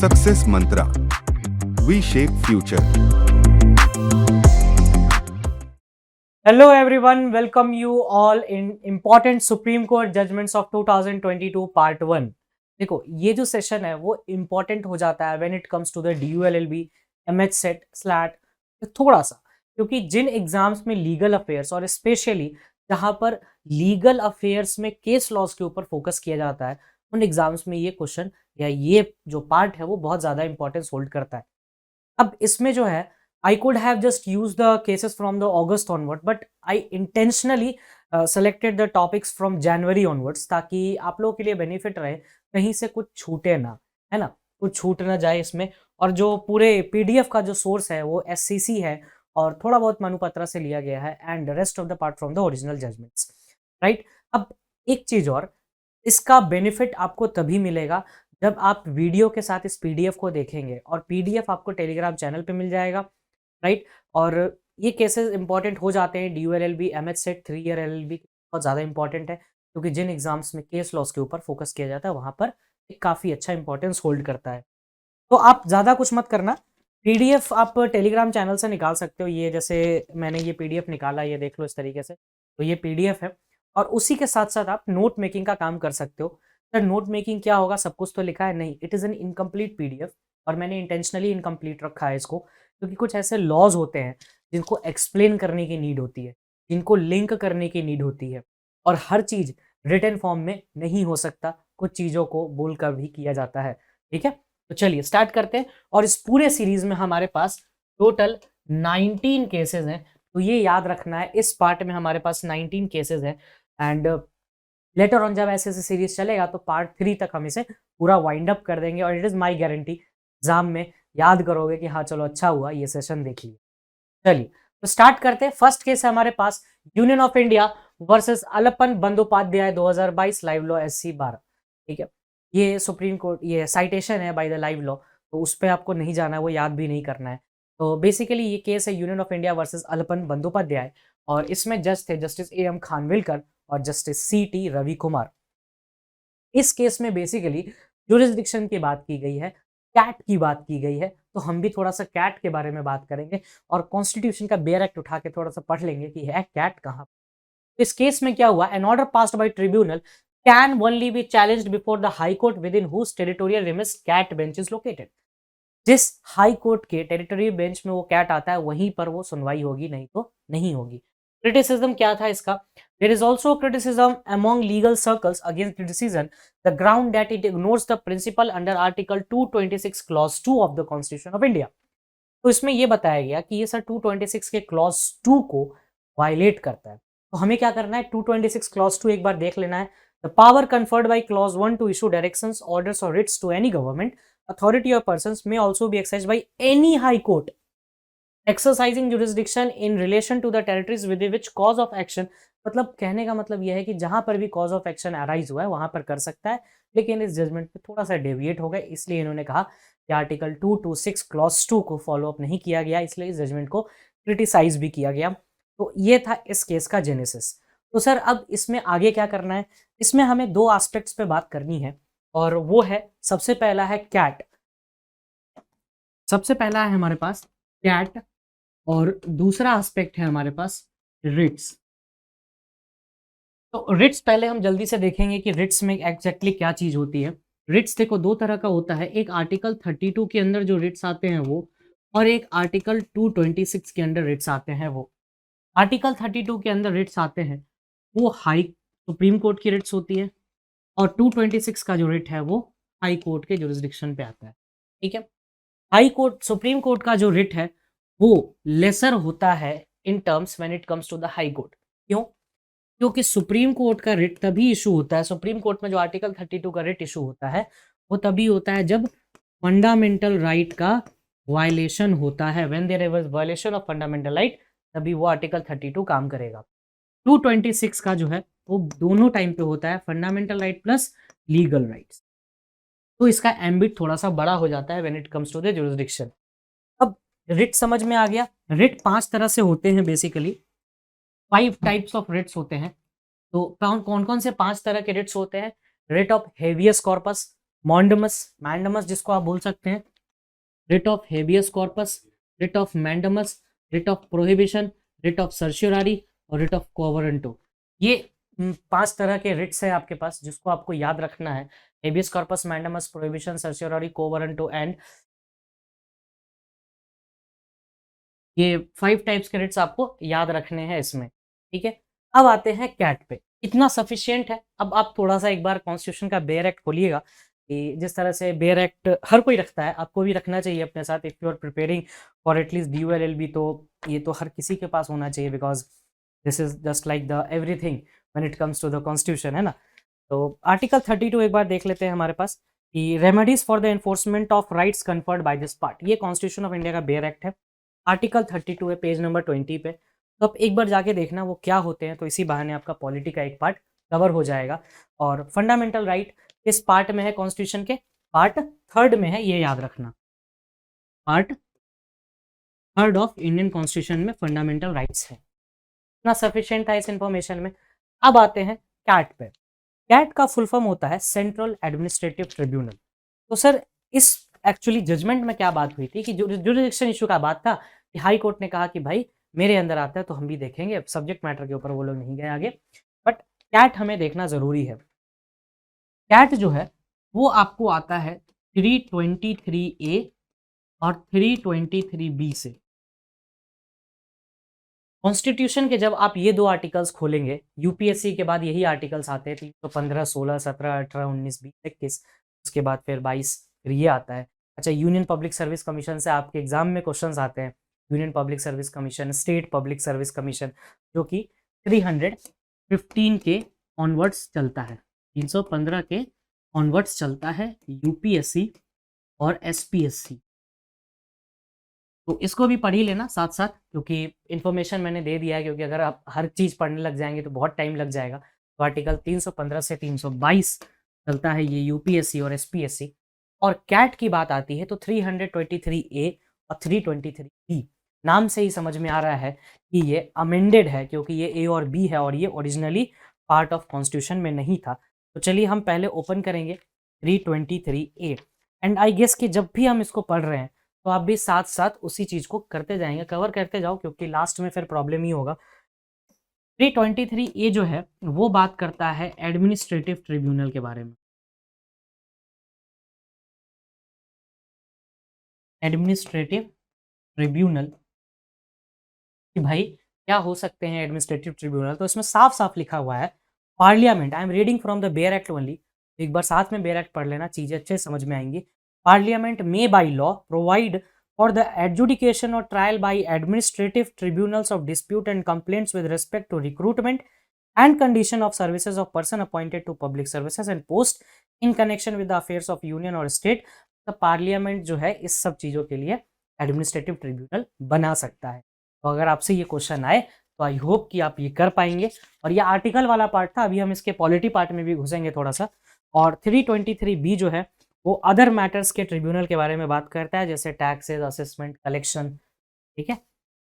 Success Mantra, V shape future. Hello everyone, welcome you all in important Supreme Court judgments of 2022 Part 1। देखो ये जो session है वो important हो जाता है when it comes to the DULLB, MH CET, SLAT, थोड़ा सा, क्योंकि जिन एग्जाम्स में लीगल अफेयर्स और स्पेशली जहां पर लीगल अफेयर्स में केस लॉज के ऊपर फोकस किया जाता है उन एग्जाम्स में ये क्वेश्चन या ये जो पार्ट है वो बहुत ज्यादा इंपॉर्टेंस होल्ड करता है। अब इसमें जो है I could have just used the cases from the August onward, but I intentionally selected the topics from January onwards ताकि आप लोगों के लिए बेनिफिट रहे, कहीं से कुछ छूटे ना, है ना, कुछ छूट ना जाए इसमें। और जो पूरे PDF का जो सोर्स है वो SCC है और थोड़ा बहुत मनुपत्रा से लिया गया है and rest of the part from the original judgments, right. अब एक चीज और, इसका बेनिफिट आपको तभी मिलेगा जब आप वीडियो के साथ इस PDF को देखेंगे और PDF आपको टेलीग्राम चैनल पे मिल जाएगा, राइट। और ये केसेस इंपॉर्टेंट हो जाते हैं DULLB, MH set, 3 year LLB बहुत ज़्यादा इंपॉर्टेंट है क्योंकि जिन एग्जाम्स में केस लॉस के ऊपर फोकस किया जाता है वहां पर एक काफ़ी अच्छा इंपॉर्टेंस होल्ड करता है। तो आप ज़्यादा कुछ मत करना, PDF आप टेलीग्राम चैनल से निकाल सकते हो। ये जैसे मैंने ये PDF निकाला, ये देख लो इस तरीके से, तो ये PDF है और उसी के साथ साथ आप नोट मेकिंग का काम कर सकते हो। सर नोट मेकिंग क्या होगा, सब कुछ तो लिखा है नहीं, it is an incomplete PDF और मैंने इंटेंशनली इनकम्प्लीट रखा है इसको क्योंकि कुछ ऐसे लॉज होते हैं जिनको एक्सप्लेन करने की नीड होती है, जिनको लिंक करने की नीड होती है और हर चीज रिटन फॉर्म में नहीं हो सकता, कुछ चीजों को बोलकर भी किया जाता है, ठीक है। तो चलिए स्टार्ट करते हैं। और इस पूरे सीरीज में हमारे पास टोटल 19 केसेस हैं, तो ये याद रखना है, इस पार्ट में हमारे पास 19 केसेस हैं एंड लेटर ऑन जब ऐसे ऐसे सीरीज चलेगा तो पार्ट 3 तक हम इसे पूरा वाइंड अप कर देंगे और it is my guarantee exam में याद करोगे कि हाँ चलो अच्छा हुआ ये सेशन देख लिया। चलिए तो स्टार्ट करते हैं। फर्स्ट केस है हमारे पास Union of India versus Alapan Bandyopadhyay 2022 Live Law SC 12, ठीक है। ये सुप्रीम कोर्ट, ये साइटेशन है बाय द लाइव लॉ, तो उस पर आपको नहीं जाना है, वो याद भी नहीं करना है। तो बेसिकली ये केस है Union of India versus Alapan Bandyopadhyay और इसमें जज थे जस्टिस AM खानविलकर और जस्टिस CT रवि कुमार। इस केस में बेसिकली जुरिस्डिक्शन की बात की गई है, कैट की बात की गई है, तो हम भी थोड़ा सा कैट के बारे में बात करेंगे और कॉन्स्टिट्यूशन का बेयर एक्ट उठा के थोड़ा सा पढ़ लेंगे कि है कैट कहाँ। इस केस में क्या हुआ, an order passed by tribunal can only be challenged before the high court within whose territorial limits CAT bench is located. जिस हाई कोर्ट के टेरिटोरियल बेंच में वो कैट आता है वहीं पर वो सुनवाई होगी, नहीं तो नहीं होगी। क्रिटिसिज्म क्या था इसका, there is also criticism among legal circles against the decision the ground that it ignores the principle under article 226 clause 2 of the constitution of India. तो इसमें ये बताया गया कि ये सर 226 के क्लॉज 2 को वायलेट करता है। तो हमें क्या करना है, 226 क्लॉज 2 एक बार देख लेना है। The power conferred by clause 1 to issue directions, orders और writs to any government authority or persons may also be exercised by any high court exercising jurisdiction in relation to the territories with which cause of action, मतलब कहने का मतलब यह है कि जहां पर भी cause of action अराइज हुआ है वहां पर कर सकता है, लेकिन इस जजमेंट पे थोड़ा सा डेविएट हो गए, इसलिए इन्होंने कहा कि आर्टिकल 226 क्लॉज 2 को फॉलो अप नहीं किया गया, इसलिए इस जजमेंट को क्रिटिसाइज भी किया गया। तो ये था इस केस का जेनेसिस। तो सर अब इसमें आगे क्या करना है, इसमें हमें दो एस्पेक्ट्स पे बात करनी है और वो है, सबसे पहला है कैट, सबसे पहला है हमारे पास कैट और दूसरा एस्पेक्ट है हमारे पास रिट्स। तो रिट्स पहले हम जल्दी से देखेंगे कि रिट्स में एग्जैक्टली क्या चीज होती है। रिट्स देखो दो तरह का होता है, एक आर्टिकल 32 के अंदर जो रिट्स आते हैं वो, और एक आर्टिकल 226 के अंदर रिट्स आते हैं वो। आर्टिकल 32 के अंदर रिट्स आते हैं वो हाई सुप्रीम कोर्ट की रिट्स होती है और 226 का जो रिट है वो हाई कोर्ट के जुरिस्डिक्शन पे आता है, ठीक है। हाई कोर्ट, सुप्रीम कोर्ट का जो रिट है वो लेसर होता है in terms when it comes to the high court. क्यों? क्योंकि सुप्रीम कोर्ट का रिट तभी इशू होता है, सुप्रीम कोर्ट में जो आर्टिकल 32 का रिट इशू होता है वो तभी होता है जब फंडामेंटल राइट का वायलेशन होता है, when there is violation of fundamental right, तभी वो आर्टिकल 32 काम करेगा। 226 का जो है वो दोनों टाइम पे होता है, fundamental right plus legal rights, तो इसका एम्बिट थोड़ा सा बड़ा हो जाता है when it comes to the jurisdiction. अब रिट समझ में आ गया। रिट 5 तरह से होते हैं, बेसिकली 5 टाइप्स ऑफ रिट्स होते हैं। तो कौन कौन से 5 तरह के रिट्स होते हैं, writ of habeas corpus, mandamus जिसको आप बोल सकते हैं, writ of habeas corpus, writ of mandamus, writ of prohibition, writ of certiorari और रिट ऑफ कोवरेंटो। ये 5 तरह के रिट्स है आपके पास जिसको आपको याद रखना है। Habeas corpus, mandamus, prohibition, certiorari, quo warranto and ये 5 टाइप्स के रिट्स आपको याद रखने हैं इसमें, ठीक है। अब आते हैं कैट पे, इतना सफिशियंट है। अब आप थोड़ा सा एक बार कॉन्स्टिट्यूशन का बेयर एक्ट खोलिएगा कि जिस तरह से बेयर एक्ट हर कोई रखता है, आपको भी रखना चाहिए अपने साथ। If you are preparing for at least DULLB, तो ये तो हर किसी के पास होना चाहिए, because this is just like the everything when it comes to the constitution, है ना। तो आर्टिकल 32 एक बार देख लेते हैं हमारे पास कि remedies for the enforcement of rights conferred by this part. ये कॉन्स्टिट्यूशन ऑफ इंडिया का बेयर एक्ट है, आर्टिकल 32 है, पेज नंबर 20 पे। तो आप एक बार जाके देखना वो क्या होते हैं, तो इसी बहाने आपका पॉलिटी का एक पार्ट कवर हो जाएगा। और फंडामेंटल राइट किस पार्ट में है कॉन्स्टिट्यूशन के? पार्ट 3 में है, ये याद रखना। पार्ट 3 ऑफ इंडियन कॉन्स्टिट्यूशन में फंडामेंटल राइट्स है। इतना सफिशिएंट था इस इंफॉर्मेशन में। अब आते हैं कैट पे। कैट का फुल फॉर्म होता है सेंट्रल एडमिनिस्ट्रेटिव ट्रिब्यूनल। तो सर इस एक्चुअली जजमेंट में क्या बात हुई थी कि जुरिडिक्शन इशू का बात था कि हाई कोर्ट ने कहा कि भाई मेरे अंदर आता है तो हम भी देखेंगे, सब्जेक्ट मैटर के ऊपर वो लोग नहीं गए आगे, बट कैट हमें देखना जरूरी है। कैट जो है वो आपको आता है 323A और 323B से। कॉन्स्टिट्यूशन के जब आप ये 2 आर्टिकल्स खोलेंगे, यूपीएससी के बाद यही आर्टिकल्स आते हैं, तो 15, 16, 17, 18, 19, 20, 21, उसके बाद फिर 22 फिर ये आता है। अच्छा, यूनियन पब्लिक सर्विस कमीशन से आपके एग्जाम में क्वेश्चंस आते हैं, union public service commission, state public service commission, जो कि 315 के ऑनवर्ड्स चलता है, 315 के ऑनवर्ड्स चलता है यूपीएससी और एसपीएससी। तो इसको भी पढ़ ही लेना साथ साथ, क्योंकि इन्फॉर्मेशन मैंने दे दिया है, क्योंकि अगर आप हर चीज़ पढ़ने लग जाएंगे तो बहुत टाइम लग जाएगा। तो आर्टिकल 315 से 322 चलता है ये यूपीएससी और एसपीएससी। और कैट की बात आती है तो 323A और 323B, नाम से ही समझ में आ रहा है कि ये अमेंडेड है, क्योंकि ये A और B है और ये ओरिजिनली पार्ट ऑफ कॉन्स्टिट्यूशन में नहीं था। तो चलिए हम पहले ओपन करेंगे 323A, एंड आई गेस कि जब भी हम इसको पढ़ रहे हैं तो आप भी साथ साथ उसी चीज को करते जाएंगे, कवर करते जाओ, क्योंकि लास्ट में फिर प्रॉब्लम ही होगा। 323A जो है वो बात करता है एडमिनिस्ट्रेटिव ट्रिब्यूनल के बारे में। एडमिनिस्ट्रेटिव ट्रिब्यूनल कि भाई क्या हो सकते हैं एडमिनिस्ट्रेटिव ट्रिब्यूनल, तो इसमें साफ साफ लिखा हुआ है parliament. I am reading from the bare act only, एक बार साथ में बेयर एक्ट पढ़ लेना, चीजें अच्छे समझ में आएंगी। Parliament may by law provide for the adjudication or trial by administrative tribunals of dispute and complaints with respect to recruitment and condition of services of person appointed to public services and post in connection with the affairs of union or state। तो parliament जो है इस सब चीज़ों के लिए administrative tribunal बना सकता है। तो अगर आपसे ये क्वेश्चन आए तो आई होप कि आप ये कर पाएंगे। और ये आर्टिकल वाला पार्ट था, अभी हम इसके पॉलिटी पार्ट में भी घुसेंगे थोड़ा सा। और 323B जो है वो अदर मैटर्स के ट्रिब्यूनल के बारे में बात करता है, जैसे टैक्सेस, असेसमेंट, कलेक्शन, ठीक है।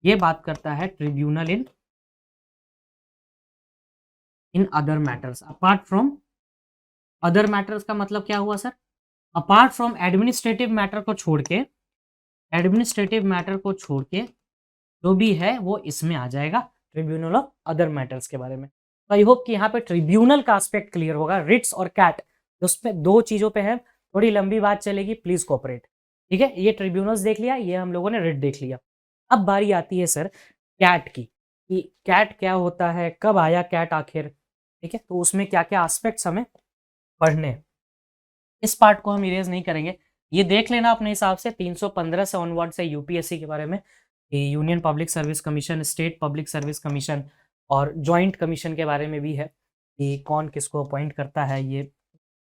ये बात करता है tribunal in other matters. Apart from other matters का मतलब क्या हुआ sir? Apart from administrative matter को छोड़ के, एडमिनिस्ट्रेटिव मैटर को छोड़ के जो भी है वो इसमें आ जाएगा, ट्रिब्यूनल ऑफ अदर मैटर्स के बारे में। तो आई होप कि यहाँ पे ट्रिब्यूनल का एस्पेक्ट क्लियर होगा। रिट्स और कैट उसमें 2 चीजों पे है, थोड़ी लंबी बात चलेगी, प्लीज कोऑपरेट, ठीक है। ये ट्रिब्यूनल्स देख लिया, ये हम लोगों ने रिट देख लिया। अब बारी आती है सर कैट की, कि कैट क्या होता है, कब आया कैट आखिर, ठीक है। तो उसमें क्या क्या एस्पेक्ट्स हमें पढ़ने हैं, इस पार्ट को हम इरेज नहीं करेंगे। ये देख लेना अपने हिसाब से 315 से ऑनवर्ड से यूपीएससी के बारे में, union public service commission, state public service commission और जॉइंट कमीशन के बारे में भी है कि कौन किसको अपॉइंट करता है, ये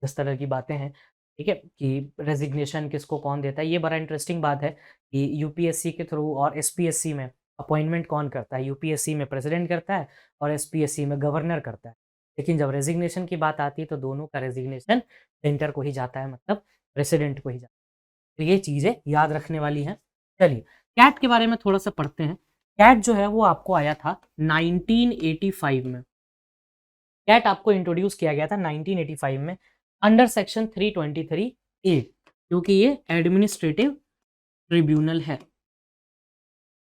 इस तरह की बातें हैं, ठीक है, कि रेजिग्नेशन किसको कौन देता है। ये बड़ा इंटरेस्टिंग बात है कि यूपीएससी के थ्रू और एसपीएससी में अपॉइंटमेंट कौन करता है। यूपीएससी में प्रेसिडेंट करता है और एसपीएससी में गवर्नर करता है, लेकिन जब रेजिग्नेशन की बात आती है तो दोनों का रेजिग्नेशन सेंटर को ही जाता है, मतलब प्रेसिडेंट को ही जाता है। तो ये चीज़ें याद रखने वाली हैं। चलिए कैट के बारे में थोड़ा सा पढ़ते हैं। कैट जो है वो आपको आया था 1985 में। कैट आपको इंट्रोड्यूस किया गया था 1985 में। अंडर सेक्शन 323A, क्योंकि ये एडमिनिस्ट्रेटिव ट्रिब्यूनल है।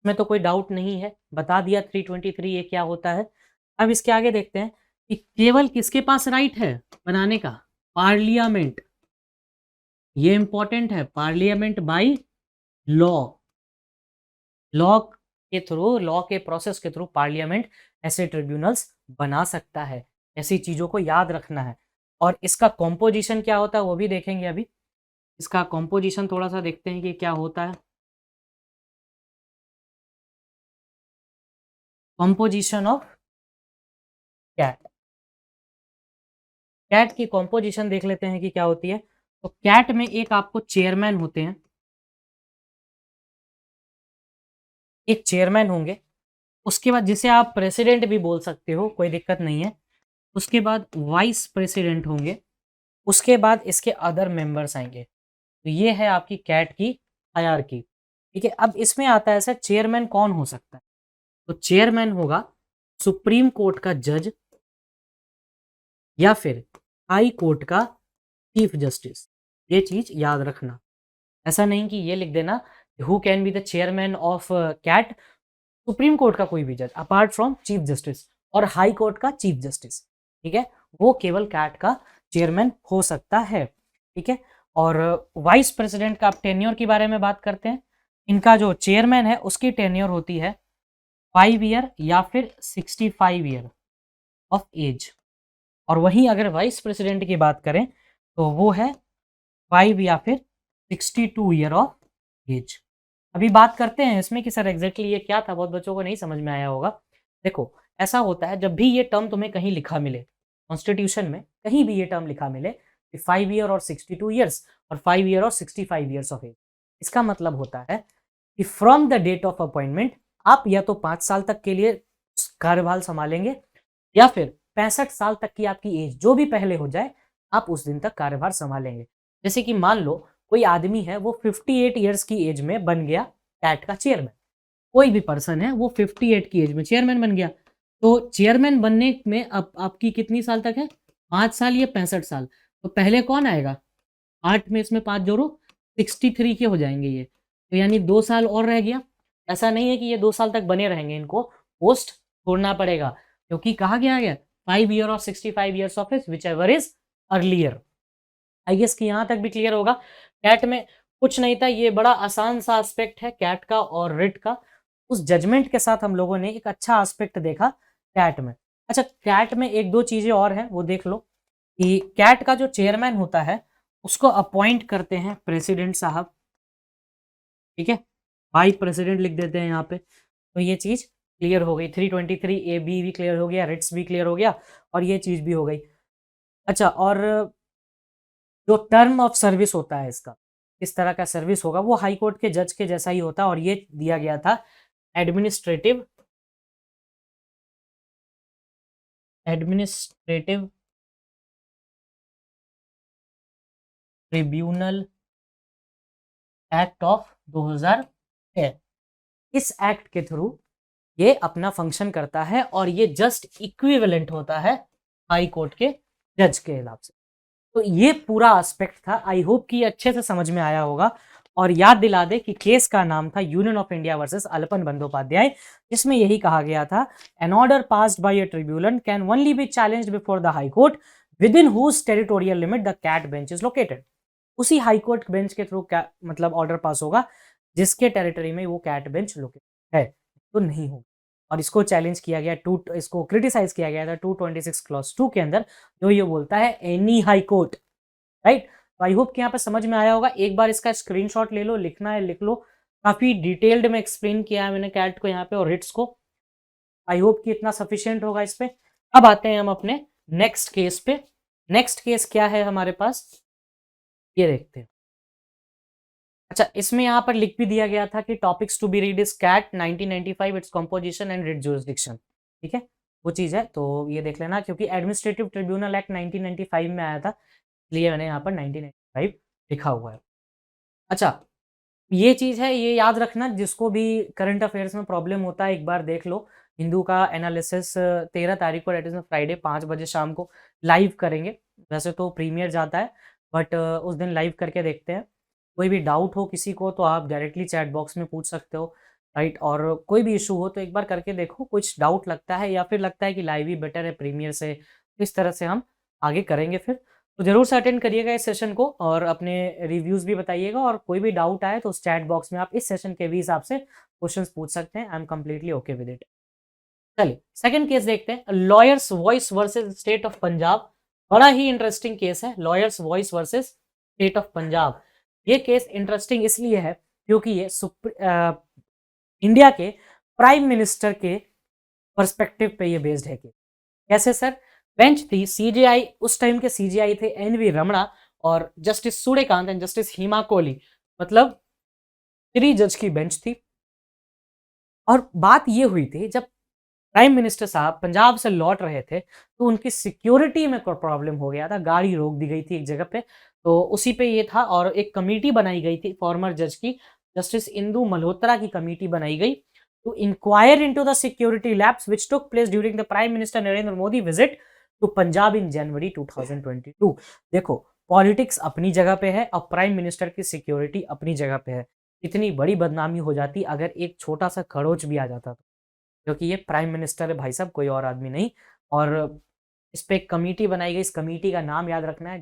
में तो कोई डाउट नहीं है, बता दिया 323A क्या होता है। अब इसके आगे देखते हैं कि केवल किसके पास राइट है बनाने का, पार्लियामेंट। ये इंपॉर्टेंट है, पार्लियामेंट बाय लॉ। लॉ के थ्रू, लॉ के प्रोसेस के थ्रू पार्लियामेंट ऐसे ट्रिब्यूनल्स बना सकता है। ऐसी चीजों को याद रखना है। और इसका कॉम्पोजिशन क्या होता है वो भी देखेंगे अभी। इसका कॉम्पोजिशन थोड़ा सा देखते हैं कि क्या होता है। Composition of CAT. कैट की कॉम्पोजिशन देख लेते हैं कि क्या होती है। तो कैट में एक आपको चेयरमैन होते हैं, एक चेयरमैन होंगे, उसके बाद जिसे आप प्रेसिडेंट भी बोल सकते हो, कोई दिक्कत नहीं है। उसके बाद वाइस प्रेसिडेंट होंगे, उसके बाद इसके अदर मेंबर्स आएंगे। तो ये है आपकी कैट की हायरार्की। ठीक है, अब इसमें आता है सर चेयरमैन कौन हो सकता है। तो चेयरमैन होगा सुप्रीम कोर्ट का जज या फिर हाई कोर्ट का चीफ जस्टिस। ये चीज याद रखना। ऐसा नहीं कि ये लिख देना who can be the chairman of CAT, supreme court का कोई भी जज अपार्ट फ्रॉम चीफ जस्टिस और हाई कोर्ट का चीफ जस्टिस। ठीक है, वो केवल कैट का चेयरमैन हो सकता है। ठीक है, और वाइस प्रेसिडेंट का आप टेन्योर के बारे में बात करते हैं। इनका जो चेयरमैन है उसकी टेन्योर होती है 5 ईयर या फिर 65 ईयर ऑफ एज। और वहीं अगर वाइस प्रेसिडेंट की बात करें तो वो है 5 या फिर 62 ईयर ऑफ एज। अभी बात करते हैं इसमें कि सर एग्जैक्टली ये क्या था, बहुत बच्चों को नहीं समझ में आया होगा। देखो, ऐसा होता है जब भी ये टर्म तुम्हें कहीं लिखा मिले, कॉन्स्टिट्यूशन में कहीं भी ये टर्म लिखा मिले कि 5 ईयर और 62 ईयर्स और 5 ईयर और 65 ईयर्स ऑफ एज, इसका मतलब होता है कि from the date of appointment आप या तो 5 साल तक के लिए कार्यभार संभालेंगे या फिर 65 साल तक की आपकी एज जो भी पहले हो जाए आप उस दिन तक कार्यभार संभालेंगे। जैसे कि मान लो कोई आदमी है वो 58 ईयर्स की एज में बन गया कैट का चेयरमैन। कोई भी पर्सन है वो 58 की एज में चेयरमैन बन गया, तो चेयरमैन बनने में अब आपकी कितनी साल तक है, 5 साल या 65 साल। तो पहले कौन आएगा, 8 में इसमें 5 जोड़ो, 63 के हो जाएंगे ये। तो यानी 2 साल और रह गया। ऐसा नहीं है कि ये 2 साल तक बने रहेंगे, इनको पोस्ट छोड़ना पड़ेगा, क्योंकि कहा गया है 5 ईयर और 65 years of age whichever is earlier. I guess कि यहां तक भी क्लियर होगा। कैट में कुछ नहीं था, ये बड़ा आसान सा एस्पेक्ट है कैट का और रिट का। उस जजमेंट के साथ हम लोगों ने एक अच्छा एस्पेक्ट देखा कैट में। अच्छा, कैट में एक दो चीजें और हैं वो देख लो कि कैट का जो चेयरमैन होता है उसको अपॉइंट करते हैं प्रेसिडेंट साहब। ठीक है, वाइस प्रेसिडेंट लिख देते हैं यहाँ पे। तो ये चीज क्लियर हो गई, 323A भी क्लियर हो गया, रिट्स भी क्लियर हो गया और ये चीज भी हो गई। अच्छा, और जो टर्म ऑफ सर्विस होता है इसका, इस तरह का सर्विस होगा, वो हाई कोर्ट के जज के जैसा ही होता है और ये दिया गया था administrative administrative tribunal act of 2006। इस एक्ट के थ्रू ये अपना फंक्शन करता है और ये जस्ट इक्विवेलेंट होता है हाई कोर्ट के जज के हिसाब से। तो ये पूरा एस्पेक्ट था। आई होप कि अच्छे से समझ में आया होगा। और याद दिला दे कि केस का नाम था Union of India versus Alapan Bandyopadhyay, जिसमें यही कहा गया था an order passed by a tribunal can only be challenged before the high court within whose territorial limit the CAT bench is located. उसी हाई कोर्ट बेंच के through मतलब order pass होगा जिसके टेरिटरी में वो cat bench located है, तो नहीं होगा। और इसको चैलेंज किया गया, इसको क्रिटिसाइज किया गया था 226 क्लॉज 2 के अंदर, जो ये बोलता है एनी हाई कोर्ट। राइट, तो आई होप कि यहाँ पे समझ में आया होगा। एक बार इसका स्क्रीनशॉट ले लो, लिखना है लिख लो। काफी डिटेल्ड में एक्सप्लेन किया है मैंने कैट को यहाँ पे और रिट्स को। आई होप कि इतना सफिशियंट होगा इस पे। अब आते हैं हम अपने नेक्स्ट केस पे। नेक्स्ट केस क्या है हमारे पास, ये देखते हैं। अच्छा, इसमें यहाँ पर लिख भी दिया गया था कि topics to be read is CAT 1995, it's composition and writ jurisdiction. ठीक है, वो चीज है, तो ये देख लेना, क्योंकि एडमिनिस्ट्रेटिव ट्रिब्यूनल एक्ट 1995 में आया था, इसलिए मैंने यहाँ पर 1995 लिखा हुआ है। अच्छा, ये चीज है, ये याद रखना, जिसको भी करंट अफेयर्स में प्रॉब्लम होता है एक बार देख लो हिंदू का एनालिसिस 13 तारीख को दैट इज़ फ्राइडे 5 बजे शाम को लाइव करेंगे। वैसे तो प्रीमियर जाता है बट उस दिन लाइव करके देखते हैं। कोई भी डाउट हो किसी को तो आप डायरेक्टली चैट बॉक्स में पूछ सकते हो, राइट? और कोई भी इश्यू हो तो एक बार करके देखो, कुछ डाउट लगता है या फिर लगता है कि लाइव ही बेटर है प्रीमियर से, इस तरह से हम आगे करेंगे फिर। तो ज़रूर से अटेंड करिएगा इस सेशन को और अपने रिव्यूज़ भी बताइएगा और कोई भी डाउट आए तो उस चैट बॉक्स में आप इस सेशन के भी हिसाब से क्वेश्चंस पूछ सकते हैं। I am completely okay with it. चलिए सेकंड केस देखते हैं, lawyers voice versus state of Punjab. बड़ा ही इंटरेस्टिंग केस है, lawyers voice versus state of Punjab. ये केस इंटरेस्टिंग इसलिए है क्योंकि ये इंडिया के प्राइम मिनिस्टर के पर्सपेक्टिव पे ये बेस्ड है। कि कैसे सर? बेंच थी सीजेआई, उस टाइम के सीजेआई थे एनवी रमणा और justice Suryakant and justice Hima Kohli, मतलब 3 जज की बेंच थी। और बात ये हुई थी जब प्राइम मिनिस्टर साहब पंजाब से लौट रहे थे तो उनकी सिक्योरिटी में कोई प्रॉब्लम हो गया था, गाड़ी रोक दी गई थी एक जगह पे, तो उसी पे ये था और एक कमेटी बनाई गई थी फॉर्मर जज की, जस्टिस इंदु मल्होत्रा की कमेटी बनाई गई to inquire into the security lapse which took place during the prime minister Narendra Modi visit to Punjab in January 2022। देखो पॉलिटिक्स अपनी जगह पे है और प्राइम मिनिस्टर की सिक्योरिटी अपनी जगह पे है। इतनी बड़ी बदनामी हो जाती अगर एक छोटा सा खरोच भी आ जाता तो, क्योंकि ये प्राइम मिनिस्टर है भाई साहब, कोई और आदमी नहीं। और इस पे एक कमेटी बनाई गई, इस कमेटी का नाम याद रखना है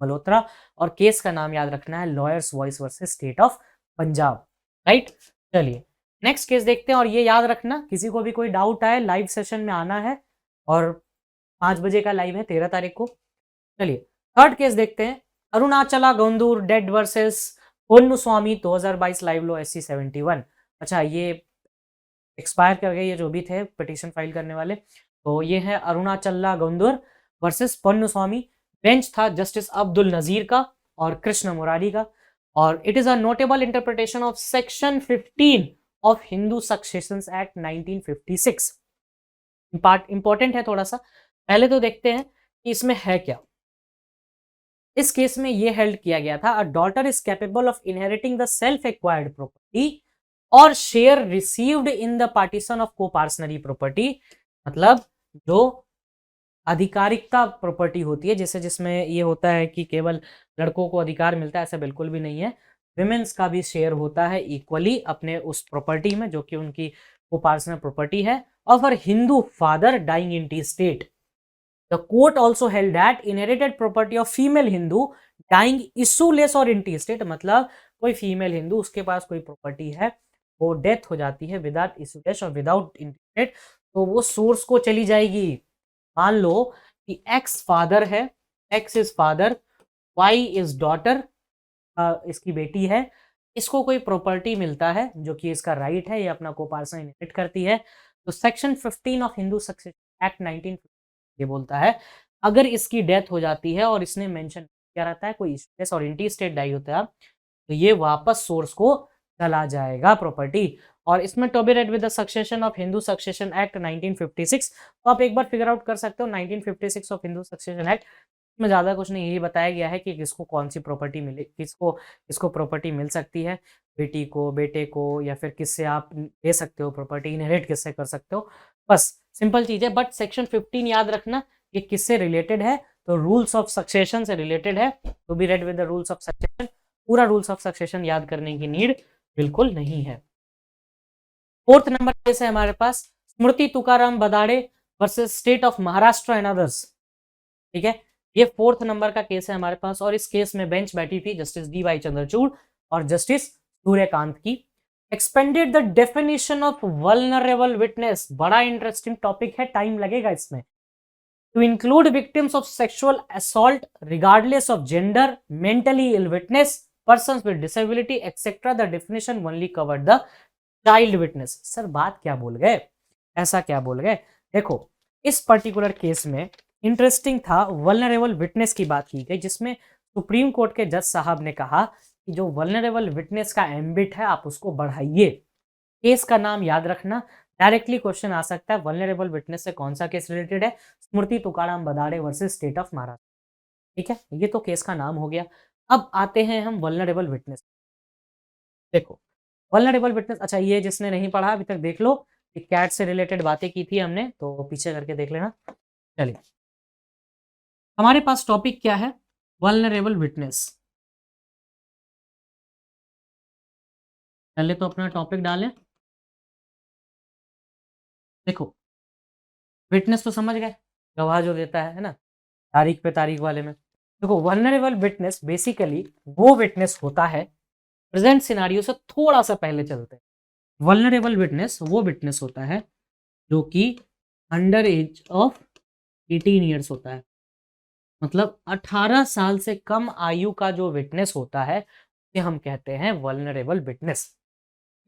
मल्होत्रा और केस का नाम याद रखना है lawyers voice versus state of Punjab, right? चलिए नेक्स्ट केस देखते हैं और ये याद रखना किसी को भी कोई डाउट आए लाइव सेशन में आना है और 5 बजे का लाइव है 13 तारीख को। चलिए थर्ड केस देखते हैं, Arunachala Gounder dead versus Ponnusamy 2022 Live Law SC 71। अच्छा ये एक्सपायर कर गए ये जो भी थे पिटीशन फाइल करने वाले, तो ये है अरुणाचला गोंदूर वर्सेस पोन्नुस्वामी। बेंच था जस्टिस अब्दुल नजीर का और कृष्ण मुरारी का और it is a notable interpretation of section 15 of Hindu successions act 1956। Important है थोड़ा सा, पहले तो देखते हैं कि इसमें है क्या। इस केस में ये हेल्ड किया गया था, a daughter is capable of inheriting the self acquired property और share received in the partition of coparcenary property. मतलब जो आधिकारिकता प्रॉपर्टी होती है, जैसे जिसमें ये होता है कि केवल लड़कों को अधिकार मिलता है, ऐसा बिल्कुल भी नहीं है। विमेन्स का भी शेयर होता है इक्वली अपने उस प्रॉपर्टी में जो कि उनकी कोपार्सनल प्रॉपर्टी है। और for Hindu father dying intestate, the court also held that inherited property of female Hindu dying issueless or intestate, मतलब कोई फीमेल हिंदू उसके पास कोई प्रॉपर्टी है वो डेथ हो जाती है विदाउट इशूलेस और विदाउट इंटेस्टेट, तो वो सोर्स को चली जाएगी। मान लो कि एक्स फादर है, X is father, Y is daughter, इसकी बेटी है, इसको कोई प्रॉपर्टी मिलता है जो कि इसका राइट है, ये अपना कोपार्सन इनहेरिट करती है। तो section 15 of Hindu succession act 19 ये बोलता है अगर इसकी डेथ हो जाती है और इसने मेंशन क्या रहता है कोई स्टेट और इंटी स्टेट डाई होता है तो ये वापस सोर्स को चला जाएगा प्रॉपर्टी। और इसमें to be read with the succession of Hindu succession act 1956। तो आप एक बार फिगर आउट कर सकते हो 1956 ऑफ हिंदू सक्सेशन एक्ट में ज्यादा कुछ नहीं, यही बताया गया है कि किसको कौन सी प्रॉपर्टी मिले, किसको प्रॉपर्टी मिल सकती है, बेटी को, बेटे को, या फिर किससे आप ले सकते हो प्रॉपर्टी, इनहेरिट किससे कर सकते हो, बस सिंपल चीज है। बट सेक्शन 15 याद रखना ये किससे रिलेटेड है, तो रूल्स ऑफ सक्सेशन से रिलेटेड है। To be read with the rules of succession, पूरा रूल्स ऑफ सक्सेशन याद करने की नीड बिल्कुल नहीं है। फोर्थ नंबर केस है हमारे पास Smriti Tukaram Badade versus state of Maharashtra and others. ठीक है, ये फोर्थ नंबर का केस है हमारे पास और इस केस में बेंच बैठी थी जस्टिस DY चंद्रचूड़ और जस्टिस सूर्यकांत की। Expanded the definition of vulnerable witness, बड़ा इंटरेस्टिंग टॉपिक है, टाइम लगेगा इसमें, to include victims of sexual assault regardless of gender, mentally ill witness, persons with disability etc. The definition only covered the child witness। Sir बात क्या बोल गए, ऐसा क्या बोल गए? देखो इस पर्टिकुलर केस में इंटरेस्टिंग था, वल्नरेबल विटनेस की बात की गई जिसमें सुप्रीम कोर्ट के जज साहब ने कहा कि जो वल्नरेबल विटनेस का एम्बिट है आप उसको बढ़ाइए। केस का नाम याद रखना, डायरेक्टली क्वेश्चन आ सकता है वल्नरेबल विटनेस से कौन सा केस रिलेटेड है, Smriti Tukaram Badade versus state of Maharashtra. ठीक है, ये तो केस का नाम हो गया। अब आते हैं हम वल्नरेबल विटनेस। देखो वल्नरेबल विटनेस, अच्छा ये जिसने नहीं पढ़ा अभी तक देख लो, कैट से रिलेटेड बातें की थी हमने, तो पीछे करके देख लेना। चलिए, हमारे पास टॉपिक क्या है? Vulnerable witness. पहले तो अपना टॉपिक डालें। देखो, विटनेस तो समझ गए, गवाह जो देता है ना, तारीख पे तारीख वाले में। देखो, वल्नरेबल विटनेस बेसिकली वो विटनेस होता है, प्रेजेंट सिनारियो से थोड़ा सा पहले चलते हैं। वल्नरेबल विटनेस वो विटनेस होता है जो कि अंडर एज ऑफ 18 ईयर्स होता है, मतलब 18 साल से कम आयु का जो विटनेस होता है उसे हम कहते हैं वल्नरेबल विटनेस।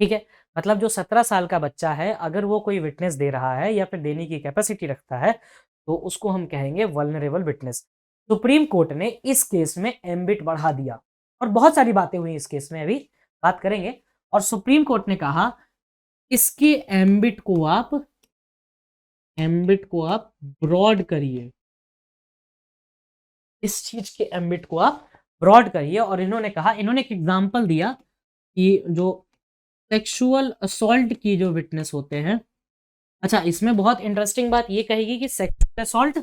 ठीक है, मतलब जो 17 साल का बच्चा है, अगर वो कोई विटनेस दे रहा है या फिर देने की कैपेसिटी रखता है, तो उसको हम कहेंगे वल्नरेबल विटनेस। सुप्रीम कोर्ट ने इस केस में एम्बिट बढ़ा दिया, और बहुत सारी बातें हुई इस केस में, अभी बात करेंगे। और सुप्रीम कोर्ट ने कहा इसके एम्बिट को आप ब्रॉड करिए, इस चीज के एम्बिट को आप ब्रॉड करिए। और इन्होंने कहा, इन्होंने एक एग्जांपल दिया कि जो सेक्सुअल असॉल्ट की जो विटनेस होते हैं, अच्छा इसमें बहुत इंटरेस्टिंग बात ये कहेगी कि सेक्सुअल असॉल्ट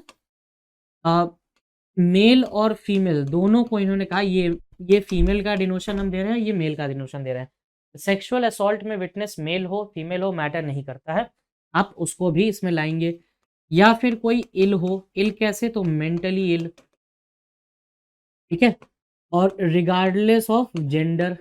मेल और फीमेल दोनों को इन्होंने कहा, ये फीमेल का डिनोशन हम दे रहे हैं, ये मेल का डिनोशन दे रहे हैं। सेक्सुअल असॉल्ट में विटनेस मेल हो फीमेल हो मैटर नहीं करता है, आप उसको भी इसमें लाएंगे। या फिर कोई इल हो, इल कैसे? तो मेंटली इल, ठीक है, और रिगार्डलेस ऑफ जेंडर।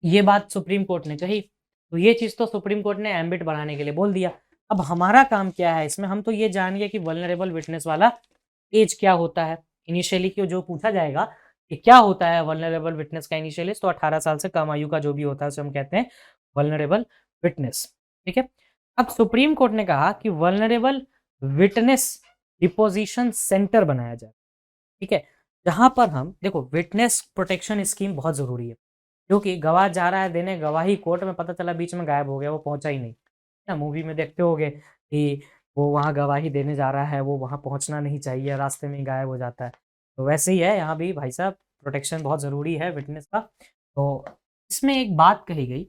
ये बात सुप्रीम कोर्ट ने कही, तो ये चीज तो सुप्रीम कोर्ट ने एम्बिट बढ़ाने के लिए बोल दिया। अब हमारा काम क्या है इसमें? हम तो ये जान गए कि वल्नरेबल विटनेस वाला एज क्या होता है। इनिशियली क्यों जो पूछा जाएगा कि क्या होता है वल्नरेबल विटनेस का इनिशियली, तो 18 साल से कम आयु का जो भी होता है उसे हम कहते हैं वल्नरेबल विटनेस। ठीक है, अब सुप्रीम कोर्ट ने कहा कि वल्नरेबल विटनेस डिपोजिशन सेंटर बनाया जाए। ठीक है, जहां पर हम देखो, विटनेस प्रोटेक्शन स्कीम बहुत जरूरी है, क्योंकि गवाह जा रहा है देने गवाही, कोर्ट में पता चला बीच में गायब हो गया, वो पहुंचा ही नहीं ना। मूवी में देखते होगे कि वो वहां गवाही देने जा रहा है, वो वहां पहुंचना नहीं चाहिए, रास्ते में ही गायब हो जाता है। तो वैसे ही है यहाँ भी भाई साहब, प्रोटेक्शन बहुत जरूरी है विटनेस का। तो इसमें एक बात कही गई,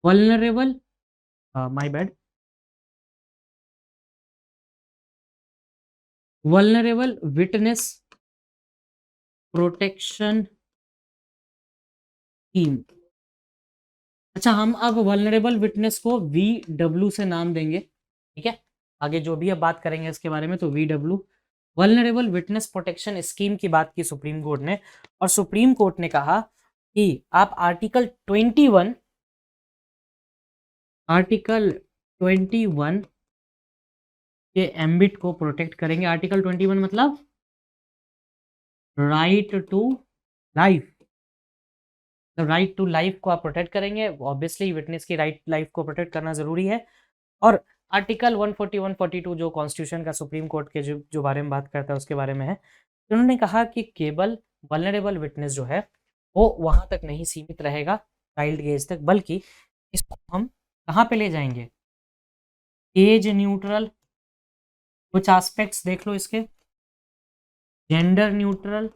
vulnerable, my bad, vulnerable witness protection scheme. अच्छा, हम अब वल्नरेबल विटनेस को VW से नाम देंगे। ठीक है, आगे जो भी अब बात करेंगे इसके बारे में, तो VW vulnerable witness protection scheme की बात की सुप्रीम कोर्ट ने। और सुप्रीम कोर्ट ने कहा कि आप आर्टिकल 21 के एम्बिट को प्रोटेक्ट करेंगे। आर्टिकल 21 मतलब right to life, right to life को आप प्रोटेक्ट करेंगे। ऑब्वियसली विटनेस की राइट लाइफ को प्रोटेक्ट करना जरूरी है। और आर्टिकल 140 142 जो कॉन्स्टिट्यूशन का सुप्रीम कोर्ट के जो बारे में बात करता है उसके बारे में है। तो उन्होंने कहा कि केवल वल्नरेबल विटनेस जो है वो वहां तक नहीं सीमित रहेगा, चाइल्ड के एज तक, बल्कि इसको हम कहाँ पे ले जाएंगे? एज न्यूट्रल, कुछ एस्पेक्ट्स देख लो इसके, जेंडर न्यूट्रल,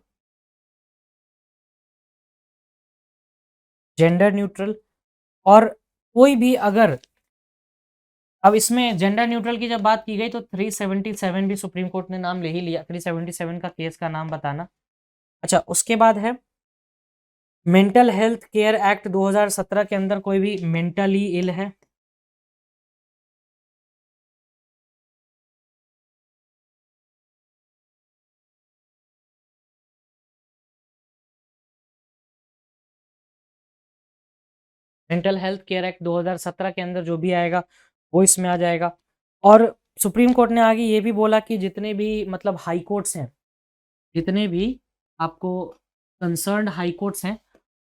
और कोई भी अगर, अब इसमें जेंडर न्यूट्रल की जब बात की गई तो 377 भी सुप्रीम कोर्ट ने नाम ले ही लिया। 377 का केस का नाम बताना। अच्छा, उसके बाद है मेंटल हेल्थ केयर एक्ट 2017 के अंदर कोई भी मेंटली इल है, मेंटल हेल्थ केयर एक्ट 2017 के अंदर जो भी आएगा वो इसमें आ जाएगा। और सुप्रीम कोर्ट ने आगे ये भी बोला कि जितने भी मतलब हाई कोर्ट्स हैं, जितने भी आपको कंसर्न्ड हाई कोर्ट्स हैं,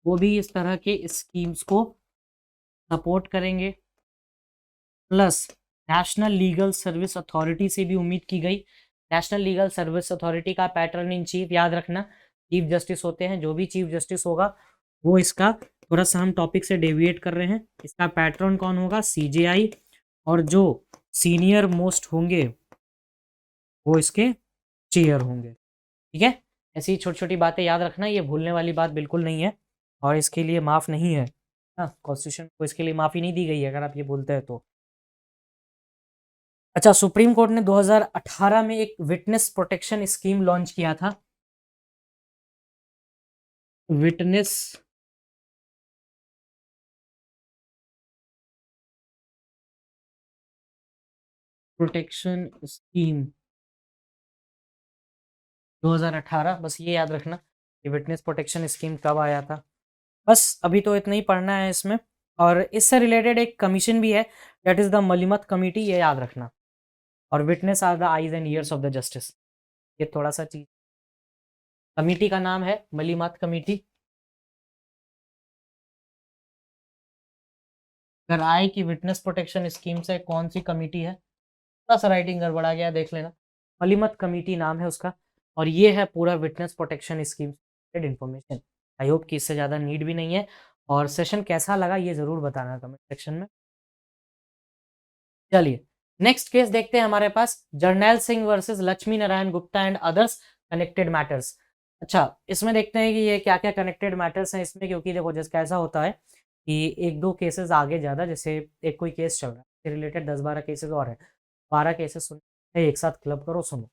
वो भी इस तरह के स्कीम्स को सपोर्ट करेंगे। Plus national legal service authority से भी उम्मीद की गई। नेशनल लीगल सर्विस अथॉरिटी का पैटर्न इन चीफ याद रखना, चीफ जस्टिस होते हैं। जो भी चीफ जस्टिस होगा वो, इसका थोड़ा सा हम टॉपिक से डेविएट कर रहे हैं, इसका पैटर्न कौन होगा? CJI, और जो सीनियर मोस्ट होंगे वो इसके चेयर होंगे। ठीक है, ऐसी छोटी-छोटी बातें याद रखना, ये भूलने वाली बात बिल्कुल नहीं है और इसके लिए माफ़ नहीं है। हाँ, कॉन्स्टिट्यूशन को इसके लिए माफ़ी नहीं दी गई है अगर आप ये बोलते हैं तो। अच्छा, सुप्रीम कोर्ट ने 2018 में एक विटनेस प्रोटेक्शन स्कीम लॉन्च किया था। विटनेस प्रोटेक्शन स्कीम 2018, बस ये याद रखना कि विटनेस प्रोटेक्शन स्कीम कब आया था। बस अभी तो इतना ही पढ़ना है इसमें। और इससे रिलेटेड एक कमीशन भी है, that is the Malimath committee, ये याद रखना। और witness are the eyes and ears of the justice, ये थोड़ा-सा चीज़। कमिटी का नाम है मलिमत कमिटी। अगर आए कि विटनेस प्रोटेक्शन स्कीम से कौन सी कमिटी है, थोड़ा-सा राइटिंग गड़बड़ा गया, देख लेना। मलिमत कमिटी नाम है उसका और ये है पूरा विटनेस प्रोटेक्शन स्कीम से रिलेटेड इन्फॉर्मेशन। आई होप कि इससे ज़्यादा नीड भी नहीं है। और सेशन कैसा लगा ये ज़रूर बताना कमेंट सेक्शन में। चलिए, नेक्स्ट केस देखते हैं हमारे पास, Jarnail Singh versus Lakshmi Narayan Gupta and others connected matters. अच्छा, इसमें देखते हैं कि ये क्या-क्या कनेक्टेड मैटर्स हैं इसमें, क्योंकि देखो जैसे कैसा होता है कि 1-2 केसेस आगे ज़्यादा, जैसे एक कोई केस चल रहा है, इससे रिलेटेड 10-12 केसेस और हैं। 12 केसेस एक साथ क्लब करो, सुनो।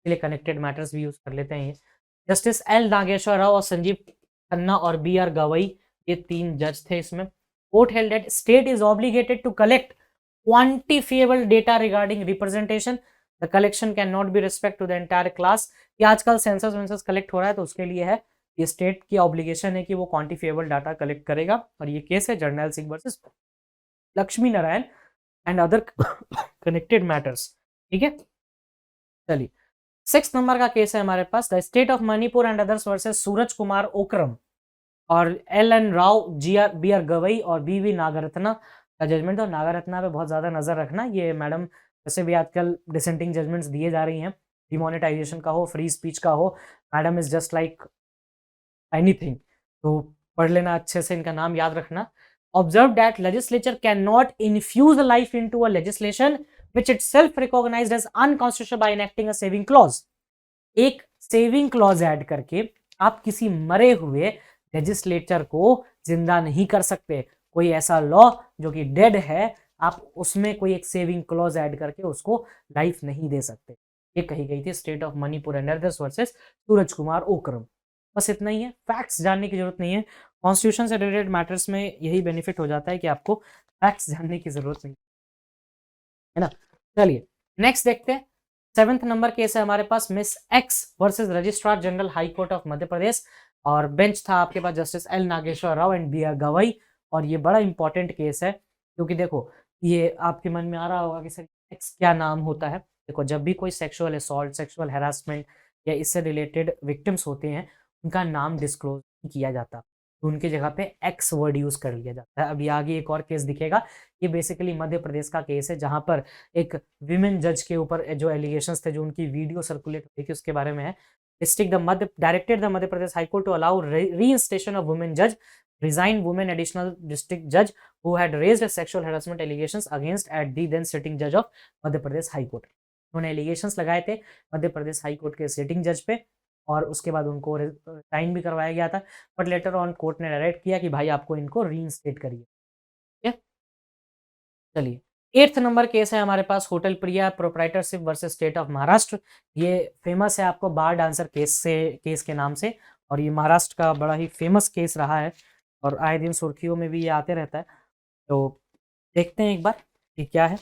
इसलिए कनेक्टेड मैटर्स भी यूज़ कर लेते हैं ये। जस्टिस एल नागेश्वर राव और संजीव खन्ना और बी आर गवई, ये 3 जज थे इसमें। Court held that state is obligated to collect quantifiable data regarding representation. The collection cannot be respect to the entire class. ये आजकल सेंसस वेंसस कलेक्ट हो रहा है तो उसके लिए है, ये स्टेट की ऑब्लिगेशन है कि वो क्वांटिफिएबल डाटा कलेक्ट करेगा। और ये केस है Jarnail Singh versus Lakshmi Narayan and other connected matters. ठीक है, चलिए 6 नंबर का केस है हमारे पास, the state of Manipur and others versus Suraj Kumar Okram और L N Rao, B R Gavai और बी वी नागरत्ना का जजमेंट। और नागरत्ना पे बहुत ज़्यादा नज़र रखना, ये मैडम वैसे भी आजकल डिसेंटिंग जजमेंट्स दिए जा रही हैं, डिमोनेटाइजेशन का हो, फ्री स्पीच का हो, madam is just like anything. तो पढ़ लेना अच्छे से, इनका नाम याद रखना। Observe that legislature can not infuse life into a legislation which itself recognised as unconstitutional by enacting a saving clause. एक सेविंग क्लॉज ऐड करके आप किसी मरे हुए लेजिस्लेटर को जिंदा नहीं कर सकते। कोई ऐसा लॉ जो कि डेड है, आप उसमें कोई एक सेविंग क्लॉज ऐड करके उसको लाइफ नहीं दे सकते। ये कही गई थी state of Manipur and others versus Suraj Kumar Okram. बस इतना ही है, फैक्ट्स जानने की जरूरत नहीं है। कॉन्स्टिट्यूशन से रिलेटेड मैटर्स में यही बेनिफिट हो जाता है कि आपको फैक्ट्स जानने की जरूरत नहीं है ना। चलिए नेक्स्ट देखते हैं। 7th नंबर केस है हमारे पास, miss X versus registrar general high court of Madhya Pradesh. और बेंच था आपके पास justice L Nageswara Rao and B R Gavai. और ये बड़ा इंपॉर्टेंट केस है, क्योंकि देखो ये आपके मन में आ रहा होगा कि सर एक्स क्या नाम होता है। देखो जब भी कोई सेक्सुअल असॉल्ट, सेक्सुअल हैरासमेंट या इससे रिलेटेड विक्टिम्स होते हैं, उनका नाम डिस्क्लोज नहीं किया जाता, तो उनकी जगह पे एक्स वर्ड यूज कर लिया जाता है। अभी आगे एक और केस दिखेगा, ये बेसिकली मध्य प्रदेश का केस है, जहां पर एक विमेन जज के ऊपर जो एलिगेशंस थे, जो उनकी वीडियो सर्कुलेट हुई थी, उसके बारे में है। Directed the Madhya Pradesh high court to allow reinstatement of women जज, resigned women additional district judge who had raised sexual harassment allegations against at the then sitting judge of Madhya Pradesh high court. उन्होंने allegations लगाए थे मध्य Pradesh high court के sitting जज पे, और उसके बाद उनको रिजाइन भी करवाया गया था। बट लेटर ऑन कोर्ट ने डायरेक्ट किया कि भाई आपको इनको रीइंस्टेट करिए। ठीक है, चलिए 8th नंबर केस है हमारे पास, hotel Priya proprietorship versus state of Maharashtra. ये फेमस है आपको बार डांसर केस के नाम से, और ये महाराष्ट्र का बड़ा ही फेमस केस रहा है और आए दिन सुर्खियों में भी ये आते रहता है। तो देखते हैं एक बार कि क्या है।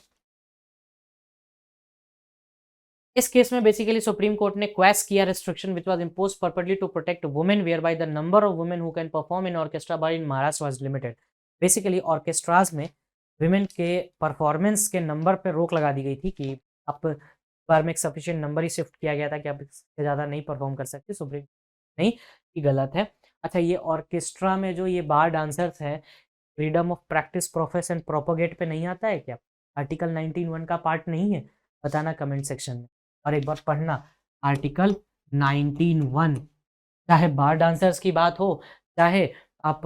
इस केस में बेसिकली सुप्रीम कोर्ट ने क्वेस किया restriction which was imposed purposely to protect women, whereby the number of women who can perform in orchestra bar in Maharashtra was limited. Basically orchestras में विमेन के performance के number पर रोक लगा दी गई थी कि आप बार में एक सफिशिएंट नंबर ही शिफ्ट किया गया था कि आप इससे ज़्यादा नहीं परफॉर्म कर सकते। सुप्रीम नहीं, ये गलत है। अच्छा, ये ऑर्केस्ट्रा में जो ये बार डांसर्स हैं, freedom of practice profess and propagate पे नहीं आता है क्या? आर्टिकल 19(1) का पार्ट नहीं है? बताना कमेंट सेक्शन में। और एक बार पढ़ना आर्टिकल 19(1), चाहे बार डांसर्स की बात हो, चाहे आप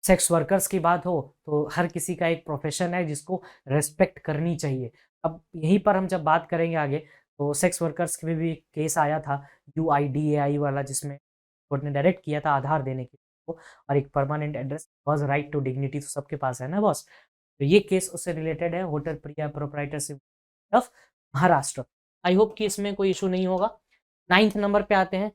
सेक्स वर्कर्स की बात हो, तो हर किसी का एक प्रोफेशन है जिसको रेस्पेक्ट करनी चाहिए। अब यहीं पर हम जब बात करेंगे आगे, तो सेक्स वर्कर्स के भी एक केस आया था UIDAI वाला, जिसमें कोर्ट ने डायरेक्ट किया था आधार देने के लिए और एक permanent address was right to dignity, तो सबके पास है ना बॉस। तो ये केस उससे रिलेटेड है, hotel Priya proprietorship of Maharashtra. I hope कि इसमें कोई इशू नहीं होगा। 9th नंबर पे आते हैं,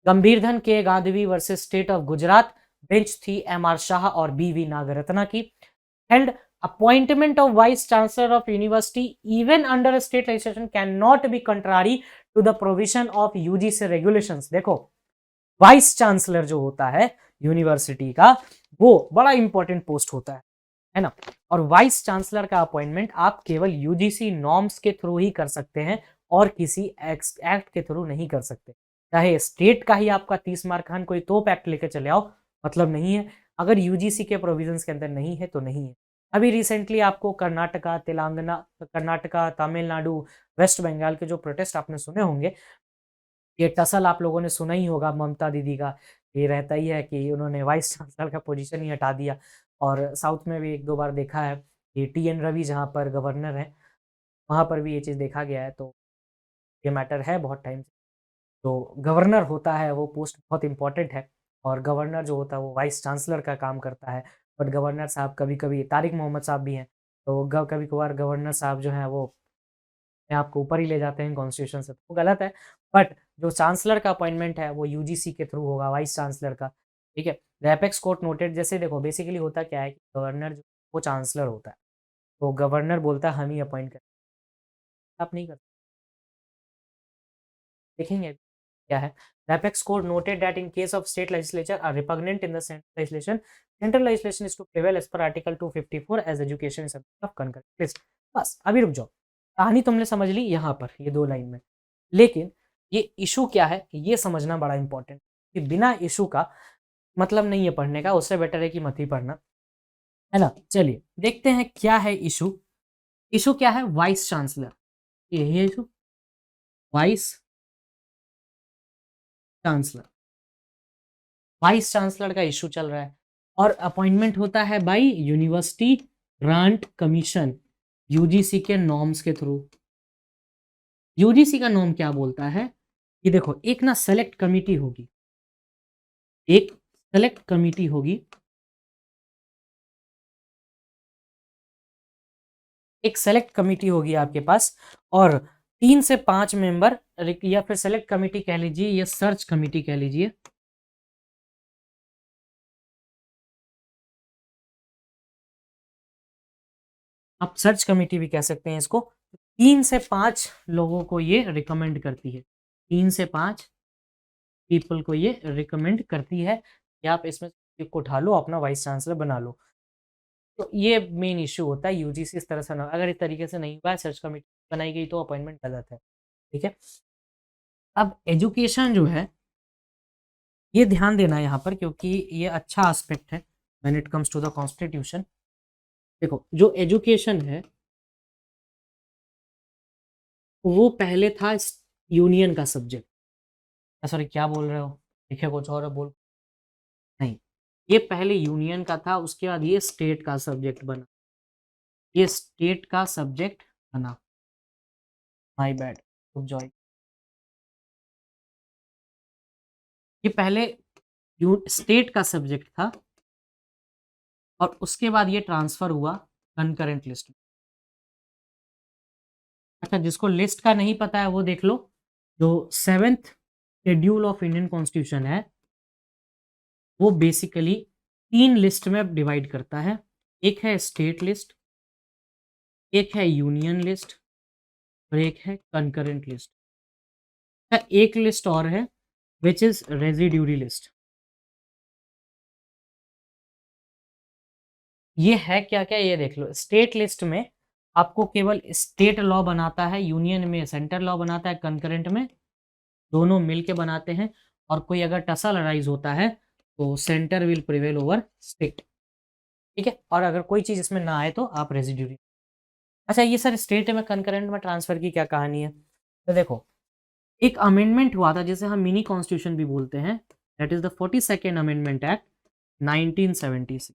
Gambhirdhan K Gadhvi versus state of Gujarat. Bench थी MR शाह और BV नागरत्ना की। Held appointment of vice chancellor of university even under a state legislation cannot be contrary to the provision of UGC regulations। देखो vice chancellor जो होता है यूनिवर्सिटी का, वो बड़ा इंपॉर्टेंट पोस्ट होता है ना। और वाइस चांसलर का अपॉइंटमेंट आप केवल यूजीसी नॉर्म्स के थ्रू ही कर सकते हैं और किसी एक्ट के थ्रू नहीं कर सकते। चाहे स्टेट का ही आपका 30 मार्क खान कोई तोप एक्ट लेके चले आओ, मतलब नहीं है। अगर यूजीसी के प्रोविजंस के अंदर नहीं है तो नहीं है। अभी रिसेंटली आपको कर्नाटका, तेलंगाना, कर्नाटका, तमिलनाडु, वेस्ट बंगाल के जो प्रोटेस्ट आपने सुने होंगे, ये टसल आप लोगों ने सुना ही होगा ममता दीदी का। ये रहता ही है कि उन्होंने वाइस चांसलर का पोजीशन ही हटा दिया। और साउथ में भी 1-2 बार देखा है, ये TN रवि जहाँ पर गवर्नर हैं, वहाँ पर भी ये चीज़ देखा गया है। तो ये मैटर है बहुत टाइम से। तो गवर्नर होता है वो पोस्ट बहुत इंपॉर्टेंट है, और गवर्नर जो होता है वो वाइस चांसलर का काम करता है। बट गवर्नर साहब कभी-कभी तारिक मोहम्मद साहब भी हैं, तो कभी-कभार गवर्नर साहब जो हैं वो अपने आप को ऊपर ही ले जाते हैं कॉन्स्टिट्यूशन से, तो वो गलत है। बट जो चांसलर का अपॉइंटमेंट है वो यूजीसी के थ्रू होगा, वाइस चांसलर का, ठीक है। द एपेक्स कोर्ट नोटेड, जैसे देखो बेसिकली होता क्या है कि गवर्नर जो वो चांसलर होता है, तो गवर्नर बोलता है हम ही अपॉइंट करें, आप नहीं करते। देखेंगे क्या है। The apex court noted that in case of state legislature are repugnant in the central legislation is to prevail as per Article 254 as education is subject of concurrent list। बस अभी रुक जाओ, कहानी तुमने समझ ली यहाँ पर ये 2 लाइन में। लेकिन ये इशू क्या है ये समझना बड़ा इंपॉर्टेंट, कि बिना इशू का मतलब नहीं है पढ़ने का, उससे बेटर है कि मत ही पढ़ना, है ना। चलिए देखते हैं क्या है इशू। इशू क्या है, वाइस चांसलर, यही है issue, vice chancellor. Vice chancellor का इशू चल रहा है और अपॉइंटमेंट होता है by University Grant Commission, UGC के नॉर्म्स के थ्रू। यूजीसी का नॉर्म क्या बोलता है कि देखो एक ना सेलेक्ट कमिटी होगी, एक सेलेक्ट कमिटी होगी, एक सेलेक्ट कमिटी होगी आपके पास, और 3 से 5 मेंबर, या फिर सेलेक्ट कमिटी कह लीजिए या सर्च कमिटी कह लीजिए। आप सर्च कमिटी भी कह सकते हैं इसको। 3 से 5 लोगों को ये रिकमेंड करती है, 3 से 5 पीपल को ये रिकमेंड करती है कि आप इसमें एक को उठा लो, अपना वाइस चांसलर बना लो। तो ये मेन इश्यू होता है यूजीसी इस तरह से ना, अगर इस तरीके से नहीं हुआ है, सर्च कमेटी बनाई गई तो अपॉइंटमेंट गलत है, ठीक है। अब एजुकेशन जो है ये ध्यान देना यहाँ पर, क्योंकि ये अच्छा एस्पेक्ट है when it comes to the Constitution. देखो जो एजुकेशन है वो पहले था यूनियन का सब्जेक्ट, सॉरी क्या बोल रहे हो, देखिए कुछ और बोल, नहीं, ये पहले यूनियन का था, उसके बाद ये स्टेट का सब्जेक्ट बना, ये स्टेट का सब्जेक्ट बना, माय बैड, रुक जाओ। ये पहले स्टेट का सब्जेक्ट था और उसके बाद ये ट्रांसफर हुआ कंकरेंट लिस्ट में। अच्छा जिसको लिस्ट का नहीं पता है वो देख लो, जो 7th schedule of Indian constitution है वो बेसिकली 3 लिस्ट में डिवाइड करता है, एक है स्टेट लिस्ट, एक है यूनियन लिस्ट और एक है कंकरेंट लिस्ट। एक लिस्ट और है विच इज रेजिड्यूरी लिस्ट। ये है क्या क्या ये देख लो। स्टेट लिस्ट में आपको केवल स्टेट लॉ बनाता है, यूनियन में सेंटर लॉ बनाता है, कंकरेंट में दोनों मिलके बनाते हैं, और कोई अगर टसल अराइज होता है तो centre will prevail over state, ठीक है। और अगर कोई चीज इसमें ना आए तो आप रेजिड्यूरी। अच्छा ये सर स्टेट में कंकरेंट में ट्रांसफर की क्या कहानी है, तो देखो एक अमेंडमेंट हुआ था जिसे हम मिनी कॉन्स्टिट्यूशन भी बोलते हैं, that is the 42nd amendment act 1976।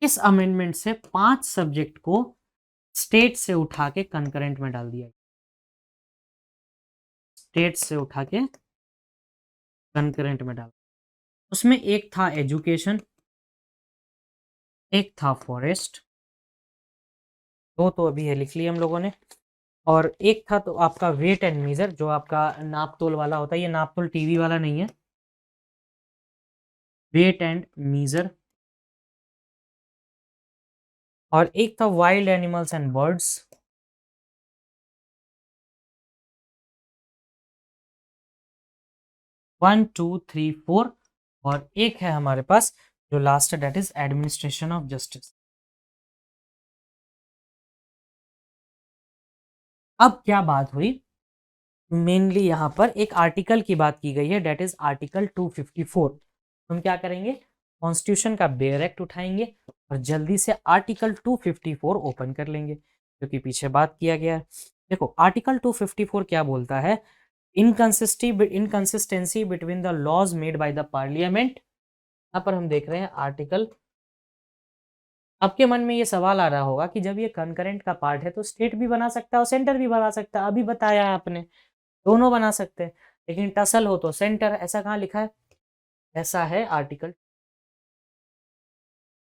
इस अमेंडमेंट से 5 सब्जेक्ट को स्टेट से उठा के कंकरेंट में डाल दिया। स्टेट से उठा के कंकरेंट में डाला। उसमें एक था एजुकेशन, एक था फॉरेस्ट, दो तो अभी है लिख लिया हम लोगों ने, और एक था तो आपका वेट एंड मेजर, जो आपका नाप तोल वाला होता है। ये नाप तोल टीवी वाला नहीं है, वेट एंड मेजर। और एक था wild animals and birds, one two three four. और एक है हमारे पास जो लास्ट है, that is administration of justice. अब क्या बात हुई, मेनली यहाँ पर एक आर्टिकल की बात की गई है, डेट इज आर्टिकल 254। हम क्या करेंगे, कॉन्स्टिट्यूशन का बेयर एक्ट उठाएंगे और जल्दी से आर्टिकल 254 ओपन कर लेंगे, क्योंकि पीछे बात किया गया है। देखो आर्टिकल 254 क्या बोलता है, inconsistency between the laws made by the parliament. यहाँ पर हम देख रहे हैं आर्टिकल। आपके मन में ये सवाल आ रहा होगा कि जब ये कंकरेंट का पार्ट है तो स्टेट भी बना सकता है और सेंटर भी बना सकता है। अभी बताया है आपने, दोनों बना सकते हैं, लेकिन टसल हो तो सेंटर। ऐसा कहाँ लिखा है, ऐसा है आर्टिकल।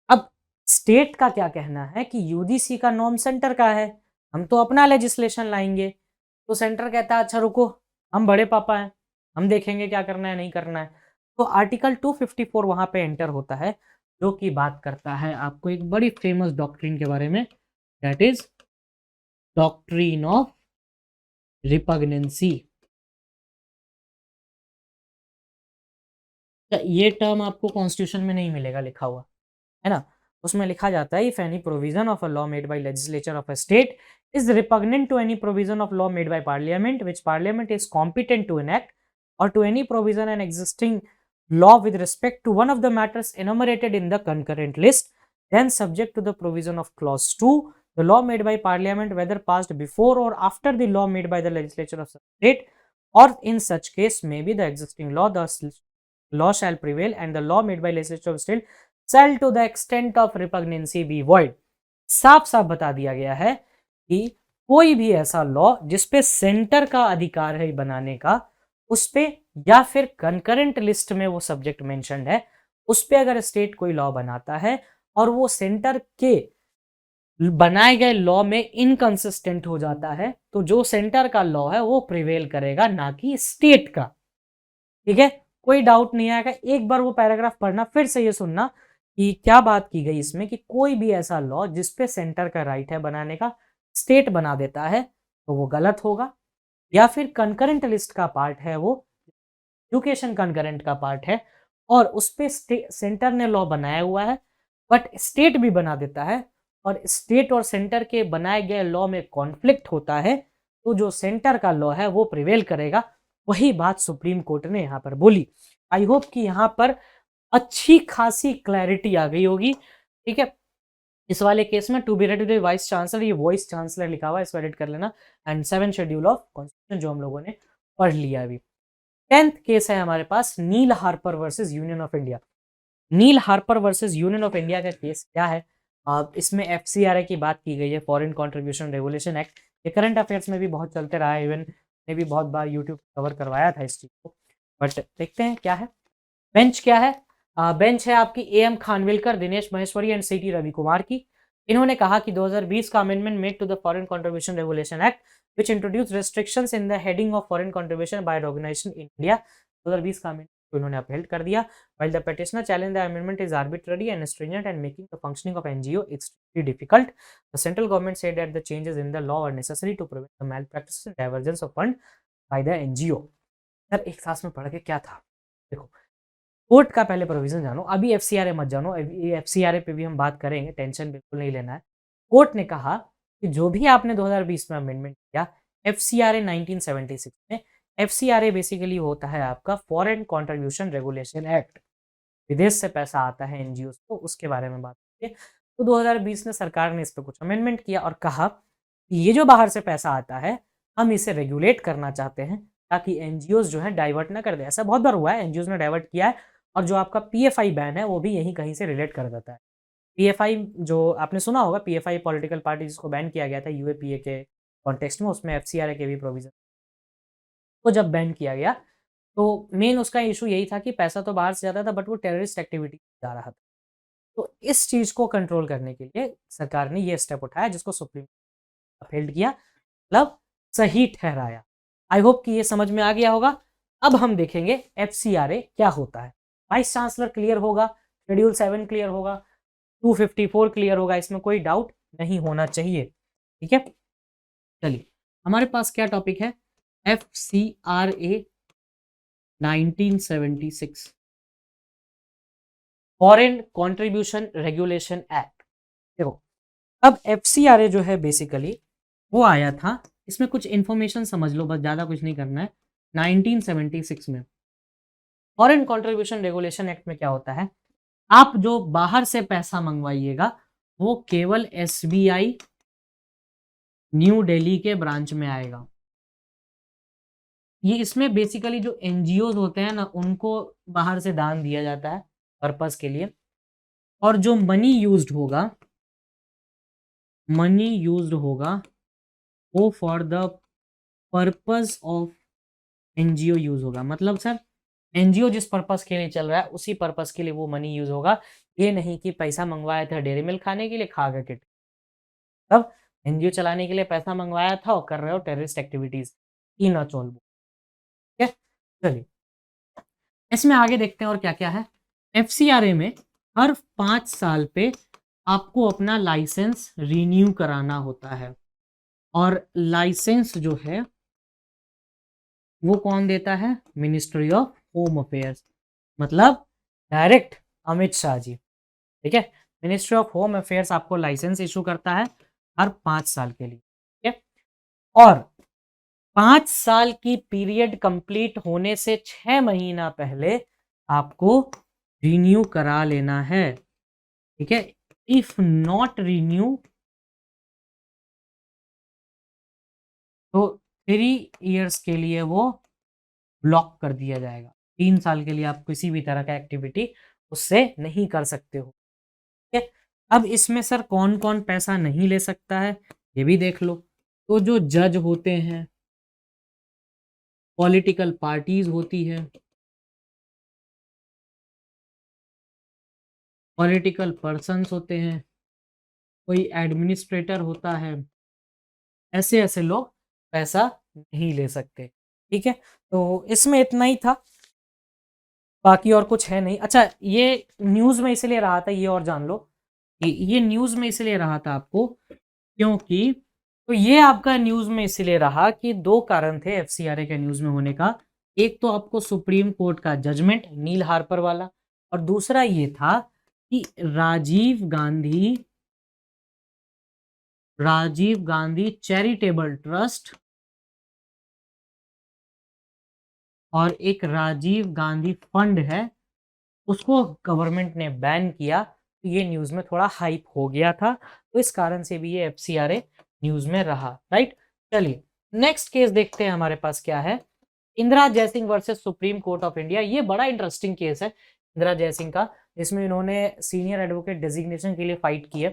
अब स्टेट का क्या कहना है कि यूजीसी का नॉर्म सेंटर का है, हम तो अपना लेजिस्लेशन लाएंगे। तो सेंटर कहता है अच्छा रुको, हम बड़े पापा हैं, हम देखेंगे क्या करना है नहीं करना है। तो आर्टिकल 254 वहां पे एंटर होता है, जो कि बात करता है आपको एक बड़ी फेमस डॉक्ट्रिन के बारे में, दैट इज डॉक्ट्रिन ऑफ रिपग्नेंसी। ये टर्म आपको कॉन्स्टिट्यूशन में नहीं मिलेगा लिखा हुआ, है ना। उसमें लिखा जाता है, if any provision of a law made by legislature of a state is repugnant to any provision of law made by parliament which parliament is competent to enact, or to any provision and existing law with respect to one of the matters enumerated in the concurrent list, then subject to the provision of clause 2, the law made by parliament, whether passed before or after the law made by the legislature of the state, or in such case may be the existing law, the law shall prevail and the law made by legislature of the state shall to the extent of repugnancy be void। साफ साफ बता दिया गया है कि कोई भी ऐसा लॉ जिसपे सेंटर का अधिकार है बनाने का, उस पे या फिर कंकरेंट लिस्ट में वो सब्जेक्ट मेंशन्ड है, उस पे अगर स्टेट कोई लॉ बनाता है और वो सेंटर के बनाए गए लॉ में इनकंसिस्टेंट हो जाता है, तो जो सेंटर का लॉ है वो प्रिवेल करेगा, ना कि स्टेट का। ठीक है, कोई डाउट नहीं आएगा। एक बार वो पैराग्राफ पढ़ना, फिर से ये सुनना कि क्या बात की गई इसमें, कि कोई भी ऐसा लॉ जिसपे सेंटर का राइट है बनाने का, स्टेट बना देता है तो वो गलत होगा। या फिर कंकरेंट लिस्ट का पार्ट है, वो एजुकेशन कंकरेंट का पार्ट है और उस पे सेंटर ने लॉ बनाया हुआ है, बट स्टेट भी बना देता है और स्टेट और सेंटर के बनाए गए लॉ में कॉन्फ्लिक्ट होता है, तो जो सेंटर का लॉ है वो प्रिवेल करेगा। वही बात सुप्रीम कोर्ट ने यहाँ पर बोली। आई होप कि यहाँ पर अच्छी खासी क्लैरिटी आ गई होगी। ठीक है, इस वाले केस में to be read vice chancellor, ये वॉइस चांसलर लिखा हुआ है, इसको एडिट कर लेना। एंड 7 शेड्यूल ऑफ कॉन्स्टिट्यूशन जो हम लोगों ने पढ़ लिया अभी। 10th केस है हमारे पास Neil Harper versus union of India. Neil Harper versus union of India का केस क्या है, इसमें एफसीआरए की बात की गई है, फॉरेन कंट्रीब्यूशन रेगुलेशन एक्ट। ये करंट अफेयर्स में भी बहुत चलते रहा है, इवन ने भी बहुत बार यूट्यूब कवर करवाया था इस चीज को। बट देखते हैं क्या है। बेंच क्या है, बेंच है आपकी M Khanwilkar, Dinesh Maheshwari and C T Ravi Kumar की। इन्होंने कहा कि 2020 का amendment made to the Foreign contribution regulation Act which introduced restrictions in the heading of foreign contribution by organization in India, 2020 का अमेंडमेंट को इन्होंने अपहेल्ड कर दिया। while the petitioner challenged the amendment is arbitrary and stringent and making the functioning of NGO extremely difficult, the central government said that the changes in the law are necessary to prevent the malpractice and divergence of fund by the NGO। Sir एक साथ में पढ़ के क्या था, देखो court का पहले प्रोविजन जानो, अभी एफसीआरए मत जानो, एफसीआरए पे भी हम बात करेंगे, टेंशन बिल्कुल नहीं लेना है। कोर्ट ने कहा कि जो भी आपने 2020 में अमेंडमेंट किया एफसीआरए 1976 में, एफसीआरए बेसिकली होता है आपका फॉरेन कंट्रीब्यूशन रेगुलेशन एक्ट, विदेश से पैसा आता है एनजीओ को, उसके बारे में बात करिए। तो 2020 में सरकार ने इस पर कुछ अमेंडमेंट किया और कहा कि ये जो बाहर से पैसा आता है हम इसे रेगुलेट करना चाहते हैं, ताकि एनजीओ जो है डाइवर्ट ना कर दे। ऐसा बहुत बार हुआ है, एनजीओ ने डाइवर्ट किया है, और जो आपका पीएफआई बैन है वो भी यहीं कहीं से रिलेट कर देता है। पीएफआई जो आपने सुना होगा, पीएफआई पॉलिटिकल पार्टी जिसको बैन किया गया था यूएपीए के कॉन्टेक्स्ट में, उसमें एफसीआरए के भी प्रोविजन तो जब बैन किया गया तो मेन उसका इशू यही था कि पैसा तो बाहर से जाता था बट वो टेररिस्ट एक्टिविटी जा रहा था। तो इस चीज को कंट्रोल करने के लिए सरकार ने ये स्टेप उठाया जिसको सुप्रीम अपहेल्ड किया, मतलब सही ठहराया। आई होप कि ये समझ में आ गया होगा। अब हम देखेंगे FCRA क्या होता है। वाइस चांसलर क्लियर होगा, शेड्यूल 7 क्लियर होगा, 254 क्लियर होगा, इसमें कोई डाउट नहीं होना चाहिए। ठीक है, चलिए हमारे पास क्या टॉपिक है, FCRA 1976 foreign contribution regulation act. देखो अब FCRA जो है बेसिकली वो आया था, इसमें कुछ इंफॉर्मेशन समझ लो बस, ज्यादा कुछ नहीं करना है। 1976 में फॉरेन कंट्रीब्यूशन रेगुलेशन एक्ट में क्या होता है, आप जो बाहर से पैसा मंगवाइएगा वो केवल SBI न्यू दिल्ली के ब्रांच में आएगा। ये इसमें बेसिकली जो NGOs होते हैं ना उनको बाहर से दान दिया जाता है पर्पस के लिए, और जो मनी यूज्ड होगा वो for the purpose of NGO use होगा। मतलब सर NGO जिस पर्पस के लिए चल रहा है उसी पर्पस के लिए वो मनी यूज होगा। ये नहीं कि पैसा मंगवाया था डेयरी मिल्क खाने के लिए, खा गए किट। तब NGO चलाने के लिए पैसा मंगवाया था और कर रहे हो टेररिस्ट एक्टिविटीज, ई ना चोल। ठीक है, चलिए इसमें आगे देखते हैं और क्या क्या है। FCRA में हर 5 साल पे आपको अपना लाइसेंस रिन्यू कराना होता है, और लाइसेंस जो है वो कौन देता है, मिनिस्ट्री ऑफ होम अफेयर्स, मतलब डायरेक्ट अमित शाह जी। ठीक है, मिनिस्ट्री ऑफ होम अफेयर्स आपको लाइसेंस इशू करता है हर 5 साल के लिए। ठीक है, और 5 साल की पीरियड कंप्लीट होने से 6 महीना पहले आपको रिन्यू करा लेना है। ठीक है, इफ नॉट रिन्यू तो 3 इयर्स के लिए वो ब्लॉक कर दिया जाएगा। 3 साल के लिए आप किसी भी तरह का एक्टिविटी उससे नहीं कर सकते हो। ठीक है, अब इसमें सर कौन कौन पैसा नहीं ले सकता है ये भी देख लो। तो जो जज होते हैं, पॉलिटिकल पार्टीज होती है, पॉलिटिकल पर्सन्स होते हैं, कोई एडमिनिस्ट्रेटर होता है, ऐसे ऐसे लोग पैसा नहीं ले सकते। ठीक है, तो इसमें इतना ही था, बाकी और कुछ है नहीं। अच्छा, ये न्यूज में इसलिए रहा था, ये और जान लो कि ये न्यूज में इसलिए रहा था आपको क्योंकि, तो ये आपका न्यूज में इसलिए रहा कि 2 कारण थे FCRA के न्यूज में होने का। एक तो आपको सुप्रीम कोर्ट का जजमेंट नील हार्पर वाला, और दूसरा ये था कि राजीव गांधी चैरिटेबल ट्रस्ट और एक राजीव गांधी फंड है, उसको गवर्नमेंट ने बैन किया। तो ये न्यूज में थोड़ा हाइप हो गया था, तो इस कारण से भी ये FCRA न्यूज में रहा। राइट, चलिए नेक्स्ट केस देखते हैं हमारे पास क्या है। Indira Jaising versus Supreme Court of India. ये बड़ा इंटरेस्टिंग केस है इंदिरा जयसिंह का, इसमें इन्होंने सीनियर एडवोकेट डेजिग्नेशन के लिए फाइट की है।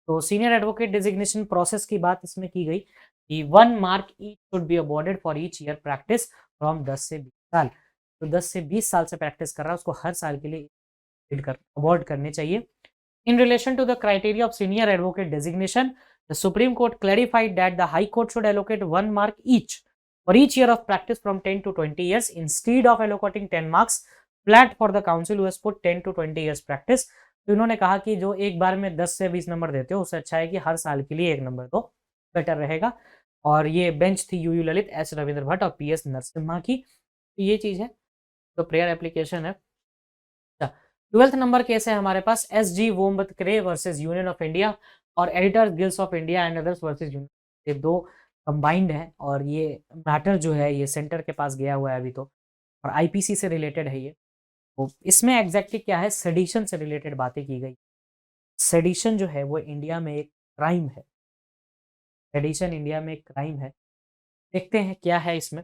तो सीनियर एडवोकेट डेजिग्नेशन प्रोसेस की बात इसमें की गई कि 1 mark each should be awarded for each year practice from 10 से 20 साल। तो 10 से 20 साल से प्रैक्टिस कर रहा है उसको हर साल के लिए अवॉर्ड करने चाहिए। In relation to the criteria of senior advocate designation, the Supreme Court clarified that the High Court should allocate 1 mark each for each year of practice from 10 to 20 years instead of allocating 10 marks flat for the counsel who has put 10 to 20 years practice. तो इन्होंने कहा कि जो एक बार में 10 से 20 number देते हो उससे अच्छा है कि हर साल के लिए 1 नंबर दो, बेटर रहेगा। और ये बेंच थी UU ललित, S रविंद्र भट्ट और PS नरसिम्हा की। तो ये चीज है, तो प्रेयर एप्लीकेशन है। 12th नंबर केस है हमारे पास SG Vombatkere versus union of India और editors guilds of India and others versus union. ये 2 कंबाइंड है और ये मैटर जो है ये सेंटर के पास गया हुआ है अभी तो, और IPC से रिलेटेड है ये। तो इसमें एग्जैक्टली क्या है, सेडिशन से रिलेटेड बातें की गई। सेडिशन जो है वो इंडिया में एक क्राइम है, सेडिशन इंडिया में एक क्राइम है। देखते हैं क्या है इसमें,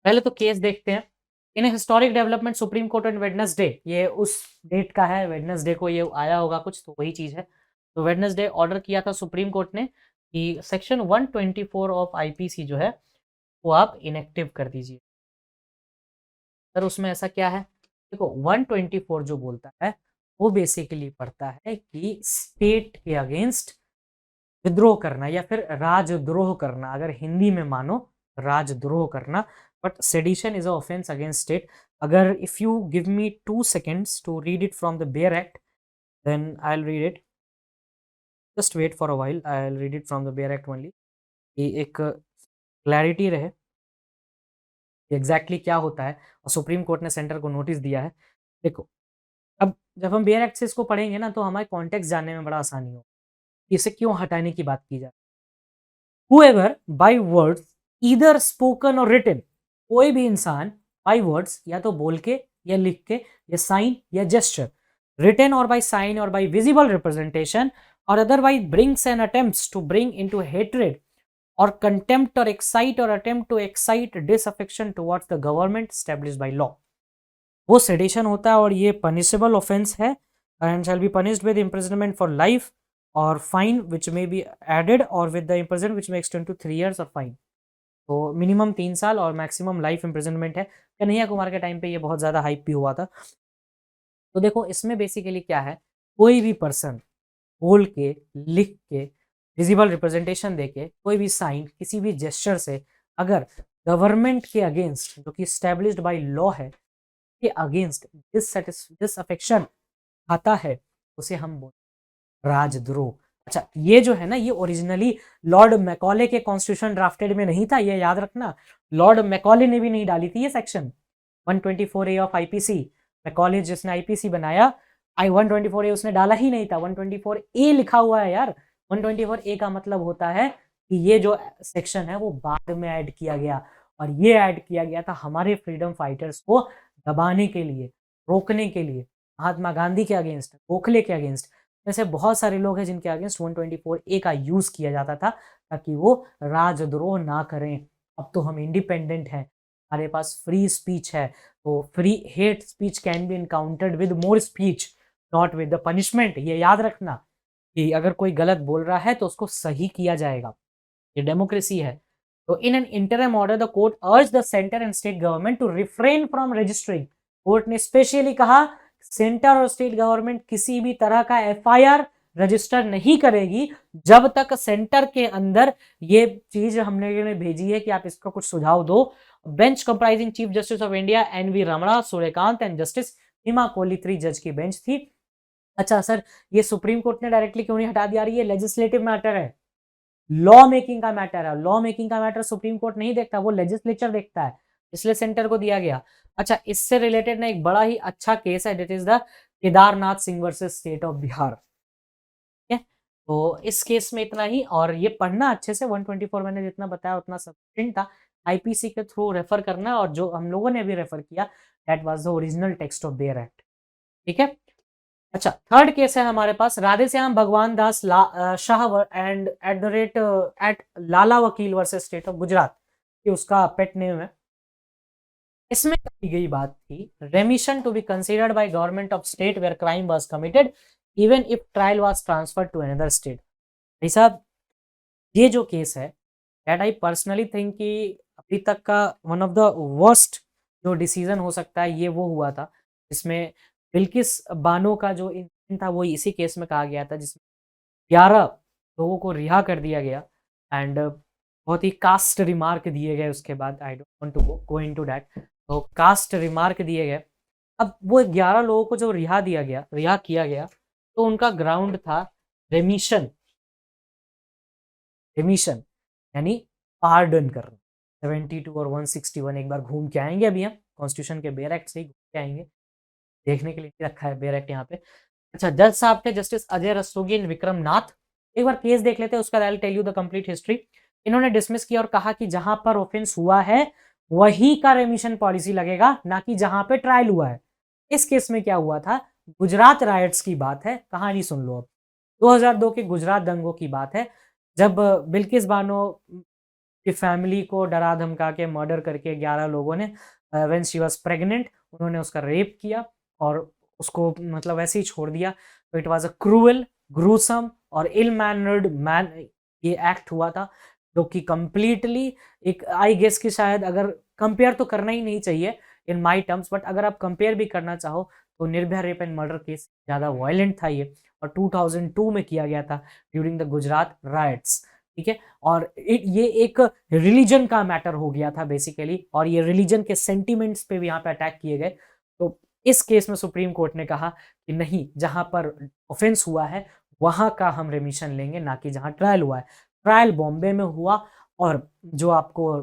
पहले तो केस देखते हैं। In historic development supreme court on Wednesday, ये उस डेट का है, वेडनेसडे को ये आया होगा कुछ, तो वही चीज है। तो वेडनेसडे ऑर्डर किया था सुप्रीम कोर्ट ने कि सेक्शन 124 ऑफ IPC जो है वो आप इनएक्टिव कर दीजिए। सर उसमें ऐसा क्या है? देखो 124 जो बोलता है वो बेसिकली पढ़ता है कि स्टेट के अगेंस्ट विद्रोह करना या फिर राजद्रोह करना, अगर हिंदी में मानो राजद्रोह करना, but sedition is a offence against state. अगर if you give me 2 seconds to read it from the bare act, then I will read it. Just wait for a while, I will read it from the bare act only, कि एक clarity रहे exactly क्या होता है। और supreme court ने centre को notice दिया है। देखो, अब जब हम बेयर एक्ट से इसको पढ़ेंगे ना तो हमारे कॉन्टेक्स्ट जानने में बड़ा आसानी हो, इसे क्यों हटाने की बात की जाए। whoever by words either spoken or written, कोई भी इंसान by words या तो बोल के या लिख के या साइन या gesture, written or by sign or by visible representation or otherwise brings and attempts to bring into hatred or contempt or excite or attempt to excite disaffection towards the government established by law, वो sedition होता है और ये punishable offence है and shall be punished with imprisonment for life और fine which may be added और with the imprisonment which may extend to 3 years और fine. तो मिनिमम 3 साल और मैक्सिमम लाइफ imprisonment है। कन्हैया कुमार के टाइम पे ये बहुत ज़्यादा हाइप भी हुआ था। तो देखो इसमें बेसिकली क्या है, कोई भी पर्सन बोल के, लिख के, विजिबल रिप्रेजेंटेशन दे के, कोई भी साइन, किसी भी जेस्चर से अगर गवर्नमेंट के अगेंस्ट जो कि स्टैब्लिश्ड बाय लॉ है के अगेंस्ट डिसअफेक्शन आता है, उसे हम बोलते हैं राजद्रोह। अच्छा, ये जो है ना, ये ओरिजिनली लॉर्ड मैकॉले के कॉन्स्टिट्यूशन ड्राफ्टेड में नहीं था, ये याद रखना। लॉर्ड मैकॉले ने भी नहीं डाली थी ये section 124A of IPC. Macaulay जिसने आईपीसी बनाया, 124A उसने डाला ही नहीं था, 124A लिखा हुआ है यार। 124A का मतलब होता है कि ये जो सेक्शन है वो बाद में ऐड किया गया, और ये ऐड किया गया था हमारे फ्रीडम फाइटर्स को दबाने के लिए, रोकने के लिए, महात्मा गांधी के अगेंस्ट, गोखले के अगेंस्ट, ऐसे बहुत सारे लोग हैं जिनके अगेंस्ट 124A का यूज किया जाता था ताकि वो राजद्रोह ना करें। अब तो हम इंडिपेंडेंट हैं, हमारे पास फ्री स्पीच है, तो free hate speech can be encountered with more speech, not with the punishment. ये याद रखना कि अगर कोई गलत बोल रहा है तो उसको सही किया जाएगा, ये डेमोक्रेसी है। तो in an interim order the court urged the centre and state government to refrain from registering. Court ने स्पेशली कहा सेंटर और स्टेट गवर्नमेंट किसी भी तरह का एफआईआर रजिस्टर नहीं करेगी जब तक सेंटर के अंदर ये चीज हमने भेजी है कि आप इसका कुछ सुझाव दो। Bench comprising chief justice of India N V Ramana, Surya Kant and justice Hima Kohli 3 जज की बेंच थी। अच्छा सर, ये सुप्रीम कोर्ट ने डायरेक्टली क्यों नहीं हटा दिया? ये लेजिस्लेटिव मैटर है, लॉ मेकिंग का मैटर है। लॉ मेकिंग का मैटर सुप्रीम कोर्ट नहीं देखता, वो लेजिस्लेचर देखता है, इसलिए सेंटर को दिया गया। अच्छा, इससे रिलेटेड ना एक बड़ा ही अच्छा केस है, that is the Kedarnath Singh versus state of Bihar. ठीक है, तो इस केस में इतना ही, और ये पढ़ना अच्छे से। 124 मैंने जितना बताया उतना सफिशिएंट था। आईपीसी के थ्रू रेफर करना, और जो हम लोगों ने अभी रेफर किया that was the original text of bare act. ठीक है। अच्छा, थर्ड केस है हमारे पास Radheshyam Bhagwan Das Shah and at the rate at Lala Vakil versus state of Gujarat, ये उसका पेट नेम है। इसमें कही गई बात थी remission to be considered by government of state where crime was committed even if trial was transferred to another state. भाई साहब, ये जो केस है दैट आई पर्सनली थिंक कि अभी तक का वन ऑफ द वर्स्ट जो डिसीजन हो सकता है ये वो हुआ था, जिसमें बिल्किस बानो का जो इंसिडेंट था वो इसी केस में कहा गया था, जिसमें 11 लोगों को रिहा कर दिया गया एंड बहुत ही कास्ट रिमार्क दिए गए उसके बाद। I don't want to go into that. तो कास्ट रिमार्क दिए गए। अब वो 11 लोगों को जो रिहा किया गया, तो उनका ग्राउंड था रेमिशन। रेमिशन यानी पार्डन करना। 72 और 161 एक बार घूम के आएंगे, अभी हम कॉन्स्टिट्यूशन के बेयर एक्ट से ही घूम के आएंगे, देखने के लिए रखा है बेयर एक्ट यहाँ पे। अच्छा, जज साहब थे जस्टिस अजय रस्तोगी एंड विक्रम नाथ। एक बार केस देख लेते हैं, उसका I will tell you the complete history. इन्होंने डिसमिस किया और कहा कि जहां पर ऑफेंस हुआ है वही का रेमिशन पॉलिसी लगेगा, ना कि जहां पे ट्रायल हुआ है। इस केस में क्या हुआ था, गुजरात राइट्स की बात है, कहानी सुन लो अब। 2002 के गुजरात दंगों की बात है, जब बिल्किस बानो की फैमिली को डरा धमका के मर्डर करके 11 लोगों ने, व्हेन शी वाज प्रेग्नेंट, उन्होंने उसका रेप किया और उसको मतलब ऐसे ही छोड़ दिया। तो it was a cruel, gruesome और इल मैनर्ड मैन ये एक्ट हुआ था। जो कि कंप्लीटली एक आई गेस कि शायद अगर कंपेयर तो करना ही नहीं चाहिए इन माय टर्म्स, बट अगर आप कंपेयर भी करना चाहो तो Nirbhaya rape and murder case ज़्यादा वायलेंट था ये, और 2002 में किया गया था ड्यूरिंग द गुजरात राइट्स, ठीक है। और ये एक रिलीजन का मैटर हो गया था बेसिकली, और ये रिलीजन के सेंटिमेंट्स पे भी यहाँ पे अटैक किए गए। तो इस केस में सुप्रीम कोर्ट ने कहा कि नहीं, जहां पर ऑफेंस हुआ है वहां का हम रेमिशन लेंगे, ना कि जहां ट्रायल हुआ है। ट्रायल बॉम्बे में हुआ और जो आपको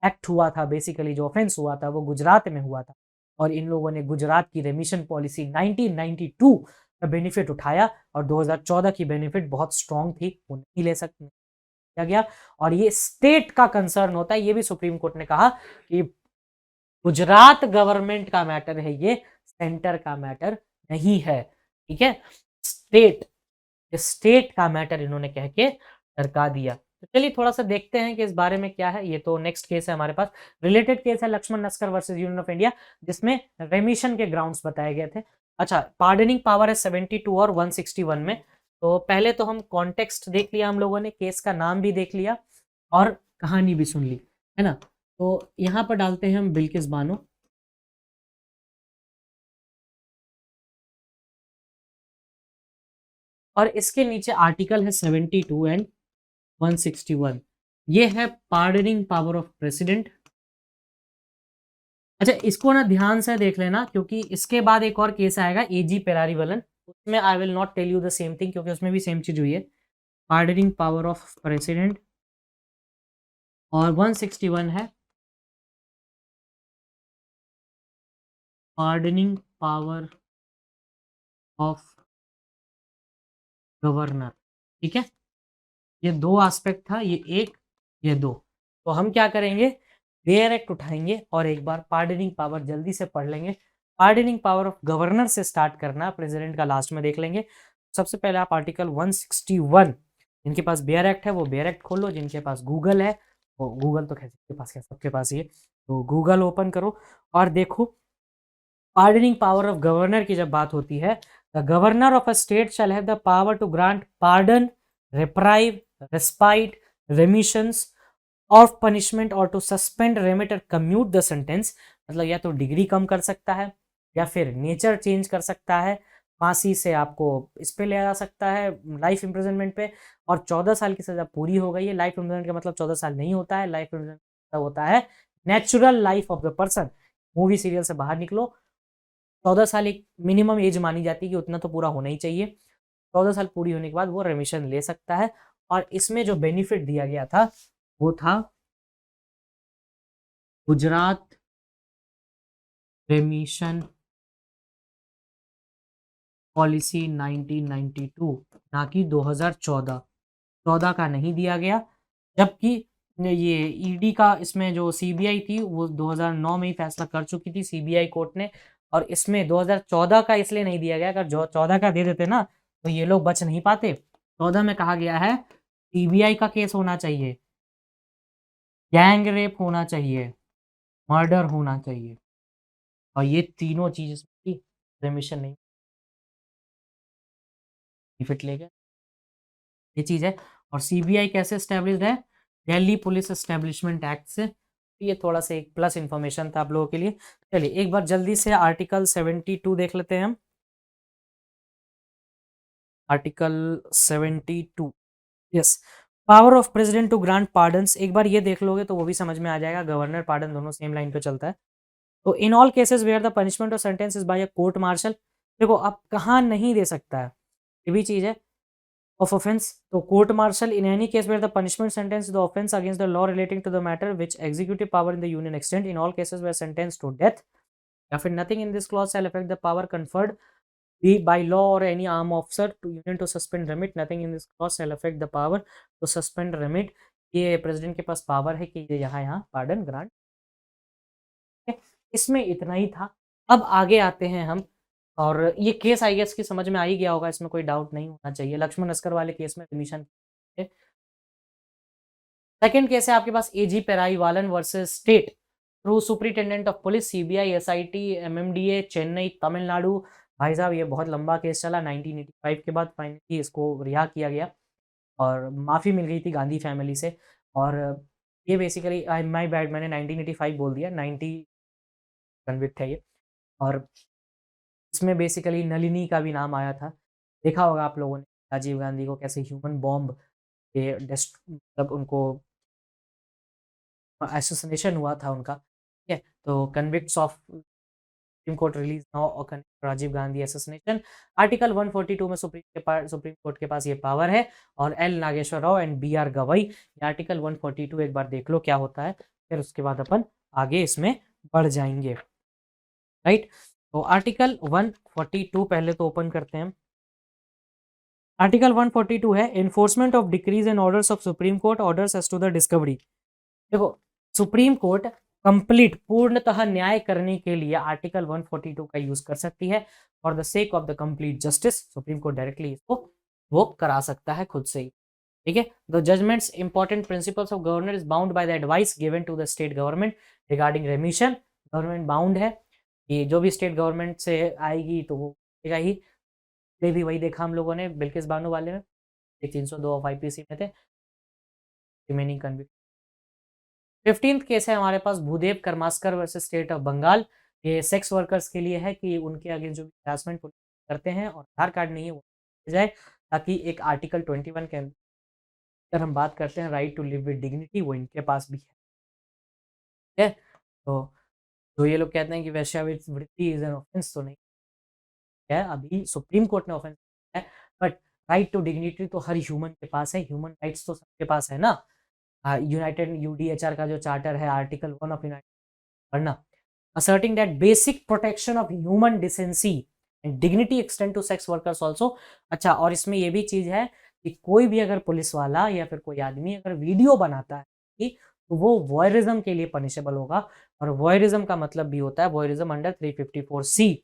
एक्ट हुआ था, बेसिकली जो ऑफेंस हुआ था वो गुजरात में हुआ था, और इन लोगों ने गुजरात की रेमिशन पॉलिसी 1992 का बेनिफिट उठाया, और 2014 की बेनिफिट बहुत स्ट्रांग थी, वो नहीं ले सकते किया गया। और ये स्टेट का कंसर्न होता है, ये भी सुप्रीम कोर्ट ने कहा कि गुजरात गवर्नमेंट का मैटर है, ये सेंटर का मैटर नहीं है, ठीक है। स्टेट स्टेट का मैटर इन्होंने कह के टरका दिया। तो चलिए थोड़ा सा देखते हैं कि इस बारे में क्या है। ये तो नेक्स्ट केस है हमारे पास, रिलेटेड केस है Laxman Naskar versus union of India, जिसमें रेमिशन के ग्राउंड्स बताए गए थे। अच्छा, पार्डनिंग पावर है 72 और 161 में। तो पहले तो हम कॉन्टेक्स्ट देख लिया हम लोगों ने, केस का नाम भी देख लिया और कहानी भी सुन ली, है ना। तो यहाँ पर डालते हैं हम बिल्किस बानो, और इसके नीचे आर्टिकल है 72 एंड 161। ये है पार्डनिंग पावर ऑफ प्रेसिडेंट। अच्छा, इसको ना ध्यान से देख लेना, क्योंकि इसके बाद एक और केस आएगा एजी पेरारीवलन, उसमें I will not tell you the same thing, क्योंकि उसमें भी सेम चीज हुई है, पार्डनिंग पावर ऑफ प्रेसिडेंट। और 161 है पार्डनिंग पावर ऑफ गवर्नर, ठीक है। ये दो एस्पेक्ट था, ये एक, ये दो। तो हम क्या करेंगे, बेयर एक्ट उठाएंगे और एक बार पार्डनिंग पावर जल्दी से पढ़ लेंगे। पार्डनिंग पावर ऑफ गवर्नर से स्टार्ट करना, प्रेसिडेंट का लास्ट में देख लेंगे। सबसे पहले आप आर्टिकल 161, जिनके पास बेयर एक्ट है वो बेयर एक्ट खोलो, जिनके पास गूगल है वो गूगल, तो के पास क्या, सबके पास ही है, तो गूगल ओपन करो और देखो पार्डनिंग पावर ऑफ गवर्नर की जब बात होती है, the governor of a state shall have the power to grant pardon, reprieve, respite, remissions of punishment or to suspend, remit or commute the sentence। मतलब या तो डिग्री कम कर सकता है या फिर नेचर चेंज कर सकता है, फांसी से आपको इस पे ले जा सकता है, लाइफ इम्प्रिजनमेंट पे। और 14 साल की सजा पूरी हो गई है। लाइफ इम्प्रिजनमेंट का मतलब 14 साल नहीं होता है, लाइफ इम्प्रिजनमेंट होता है natural life of the person. Movie serial से बाहर निकलो, 14 साल एक मिनिमम एज मानी जाती है कि उतना तो पूरा होना ही चाहिए। 14 साल पूरी होने के बाद वो रेमिशन ले सकता है। और इसमें जो बेनिफिट दिया गया था वो था गुजरात रेमिशन पॉलिसी 1992, ना कि 2014। 14 का नहीं दिया गया, जबकि ये ईडी का इसमें जो सीबीआई थी वो 2009 में ही फैसला कर चुकी थी सीबीआई कोर्ट ने, और इसमें 2014 का इसलिए नहीं दिया गया, अगर जो 14 का दे देते ना तो ये लोग बच नहीं पाते। 14 में कहा गया है सीबीआई का केस होना चाहिए, गैंग रेप होना चाहिए, मर्डर होना चाहिए, और ये तीनों चीज की रेमिशन नहीं फिट ले गए, ये चीज है। और सीबीआई कैसे एस्टेब्लिश्ड है, दिल्ली पुलिस एस्टेब्लिशमेंट एक्ट से। ये थोड़ा सा एक प्लस इंफॉर्मेशन था आप लोगों के लिए। चलिए एक बार जल्दी से आर्टिकल 72 देख लेते हैं हम। Article 72, yes, power of president to grant pardons. एक बार ये देख लोगे तो वो भी समझ में आ जाएगा, गवर्नर पार्डन दोनों सेम लाइन पे चलता है। तो in all cases where the punishment और sentence is by a court martial. देखो अब कहाँ नहीं दे सकता है, ये भी चीज है ऑफ ऑफेंस, तो court martial in any case where the punishment sentence the offence against the law relating to the matter which executive power in the union extend in all cases where sentence to death, या फिर nothing in this clause shall affect the power conferred by law or any arm officer to union to suspend remit, nothing in this clause shall affect the power to suspend remit। ये president के पास power है कि ये यहाँ pardon grant. इसमें इतना ही था। अब आगे आते हैं हम, और ये केस आई गेस की समझ में आ ही गया होगा, इसमें कोई डाउट नहीं होना चाहिए। लक्ष्मण नस्कर वाले केस में रिमिशन। सेकंड केस है आपके पास A G Perarivalan versus state through superintendent of police, CBI, SIT, MMDA, Chennai, Tamil Nadu. भाई साहब ये बहुत लंबा केस चला, 1985 के बाद फाइनली इसको रिहा किया गया। और माफ़ी मिल गई थी गांधी फैमिली से। और ये बेसिकली माय बैड, मैंने 1985 बोल दिया, 90 कन्विक्ट है ये। और इसमें बेसिकली नलिनी का भी नाम आया था। देखा होगा आप लोगों ने राजीव गांधी को कैसे ह्यूमन बॉम्ब के मतलब उनको असैसिनेशन हुआ था उनका, ठीक है। तो convicts of supreme court release now और connect Rajiv Gandhi assassination. Article 142 में सुप्रीम कोर्ट के पास ये पावर है। और L Nageswara Rao and B R Gavai, article 142 एक बार देख लो क्या होता है, फिर उसके बाद अपन आगे इसमें बढ़ जाएंगे, राइट। तो आर्टिकल 142 पहले तो ओपन करते हैं। आर्टिकल 142 है enforcement of decrees and orders of supreme Court orders as to the discovery. देखो, सुप्रीम कोर्ट कंप्लीट पूर्णतः न्याय करने के लिए आर्टिकल 142 का यूज कर सकती है। For the sake of the complete justice supreme court directly इसको वो करा सकता है खुद से ही, ठीक है। The judgments important principles of governor is bound by the advice given to the state government regarding remission. Government bound है कि जो भी स्टेट गवर्नमेंट से आएगी तो वो देगा ही। ये भी वही देखा हम लोगों ने बिल्किस बानो वाले में, 302 ऑफ आईपीसी में थे रिमेनिंग कन्विक्ट। 15th केस है हमारे पास Bhudev Karmaskar versus state of Bengal. ये सेक्स वर्कर्स के लिए है कि उनके आगे जो हरासमेंट करते हैं और आधार कार्ड नहीं है वो जाए, ताकि एक आर्टिकल 21 के अंदर हम बात करते हैं right to live with dignity, वो इनके पास भी है। तो जो ये लोग कहते हैं कि वेश्यावृत्ति इज एन ऑफेंस, तो नहीं है, अभी सुप्रीम कोर्ट ने ऑफेंस है। बट राइट टू डिग्निटी तो हर ह्यूमन के पास है, ह्यूमन राइट्स तो सबके पास है ना। यूनाइटेड यूडीएचआर का जो चार्टर है आर्टिकल 1 ऑफ यूनाइटेड पढ़ना, asserting that basic protection of human decency and dignity extend to sex workers also। अच्छा, और इसमें ये भी चीज है कि कोई भी अगर पुलिस वाला या फिर कोई आदमी अगर वीडियो बनाता है तो वो वॉयरिज्म के लिए पनिशेबल होगा। और वॉयरिज्म का मतलब भी होता है voyeurism under 354C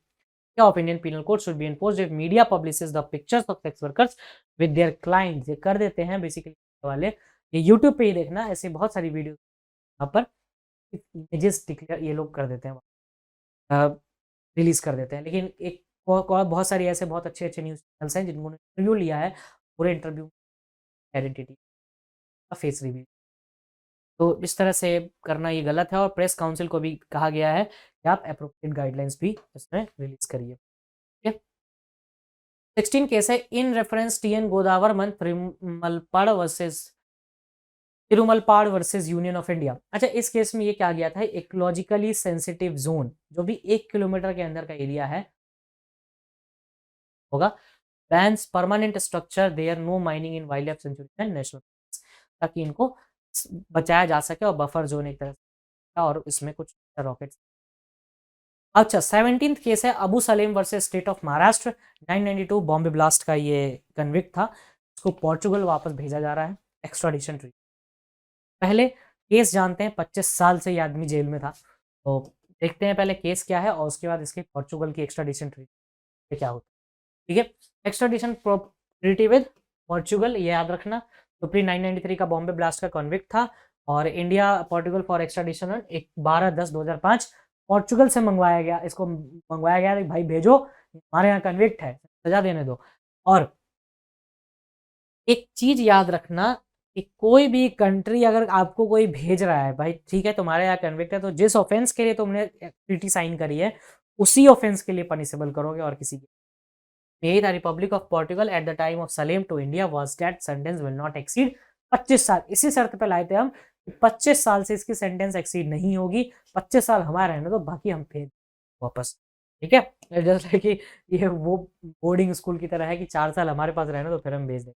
of Indian Penal Code should be enforced if media publishes the pictures of sex workers with their clients. ये कर देते हैं बेसिकली वाले, ये यूट्यूब पे ही देखना, ऐसे बहुत सारी वीडियो यहाँ पर इमेजेस डिक्लेयर ये लोग कर देते हैं, रिलीज कर देते हैं। लेकिन एक बहुत सारी ऐसे बहुत अच्छे अच्छे न्यूज़ चैनल्स हैं जिन्होंने इंटरव्यू लिया है, पूरे इंटरव्यू आइडेंटिटी का फेस रिवील। तो इस तरह से करना ये गलत है और प्रेस काउंसिल को भी कहा गया है कि आप अप्रोप्रिएट गाइडलाइंस भी इसमें रिलीज करिए, ठीक है। 16 केस है in reference T N Godavarman Thirumulpad versus union of India. अच्छा, इस केस में ये क्या गया था, इकोलॉजिकली सेंसिटिव जोन जो भी 1 किलोमीटर के अंदर का एरिया है होगा, bans permanent structure there no mining in wild life sanctuary and national, ताकि इनको बचाया जा सके और बफर जोन एक तरह से, और इसमें कुछ रॉकेट्स। अच्छा, 17th केस है Abu Salem versus state of Maharashtra. 992 Bombay blast का ये कन्विक्ट था, उसको पोर्चुगल वापस भेजा जा रहा है एक्स्ट्राडिशन ट्रीटी। पहले केस जानते हैं, 25 साल से ये आदमी जेल में था, तो देखते हैं पहले केस क्या है और उसके बाद इसके पोर्चुगल की एक्स्ट्राडिशन ट्रीटी क्या होता है, ठीक है। एक्स्ट्राडिशन ट्रीटी विद पोर्चुगल, ये याद रखना। सुप्रीम 993 का बॉम्बे ब्लास्ट का कॉन्विक्ट था और India Portugal for extradition 12/10/2005 Portugal से मंगवाया गया, इसको मंगवाया गया भाई भेजो, हमारे यहाँ कन्विक्ट है, सजा देने दो। और एक चीज याद रखना कि कोई भी कंट्री अगर आपको कोई भेज रहा है, भाई ठीक है तुम्हारे यहाँ कन्विक्ट है, तो जिस ऑफेंस के लिए तुमने ट्रीटी साइन करी है उसी ऑफेंस के लिए पनिशेबल करोगे और किसी के। यही था Republic of Portugal at the time of Salem to India was that sentence will not exceed 25 साल। इसी शर्त पे लाए थे हम, 25 साल से इसकी सेंटेंस एक्सीड नहीं होगी, 25 साल हमारे रहने दो, बाकी हम भेज वापस, ठीक है। जैसे कि ये वो बोर्डिंग स्कूल की तरह है कि 4 साल हमारे पास रहने दो फिर हम भेज दें।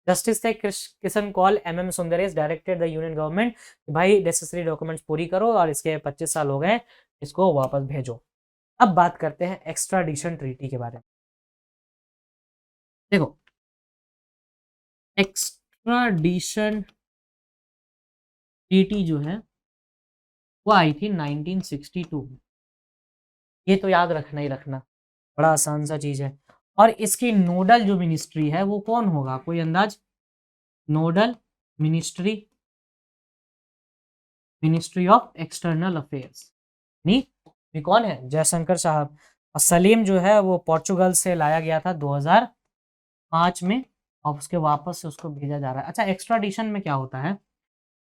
जस्टिस थे Kishan Kaul MM Sundresh directed the union government, भाई नेसेसरी डॉक्यूमेंट्स पूरी करो और इसके 25 साल हो गए, इसको वापस भेजो। अब बात करते हैं एक्स्ट्राडिशन ट्रीटी के बारे में। देखो, एक्स्ट्राडिशन ट्रीटी जो है वो आई थी 1962। ये तो याद रखना ही रखना, बड़ा आसान सा चीज है। और इसकी नोडल जो मिनिस्ट्री है वो कौन होगा, कोई अंदाज? Nodal ministry of external affairs, नहीं कौन है? जयशंकर साहब। और सलीम जो है वो पोर्चुगल से लाया गया था 2005 में और उसके वापस से उसको भेजा जा रहा है। अच्छा, एक्स्ट्राडिशन में क्या होता है,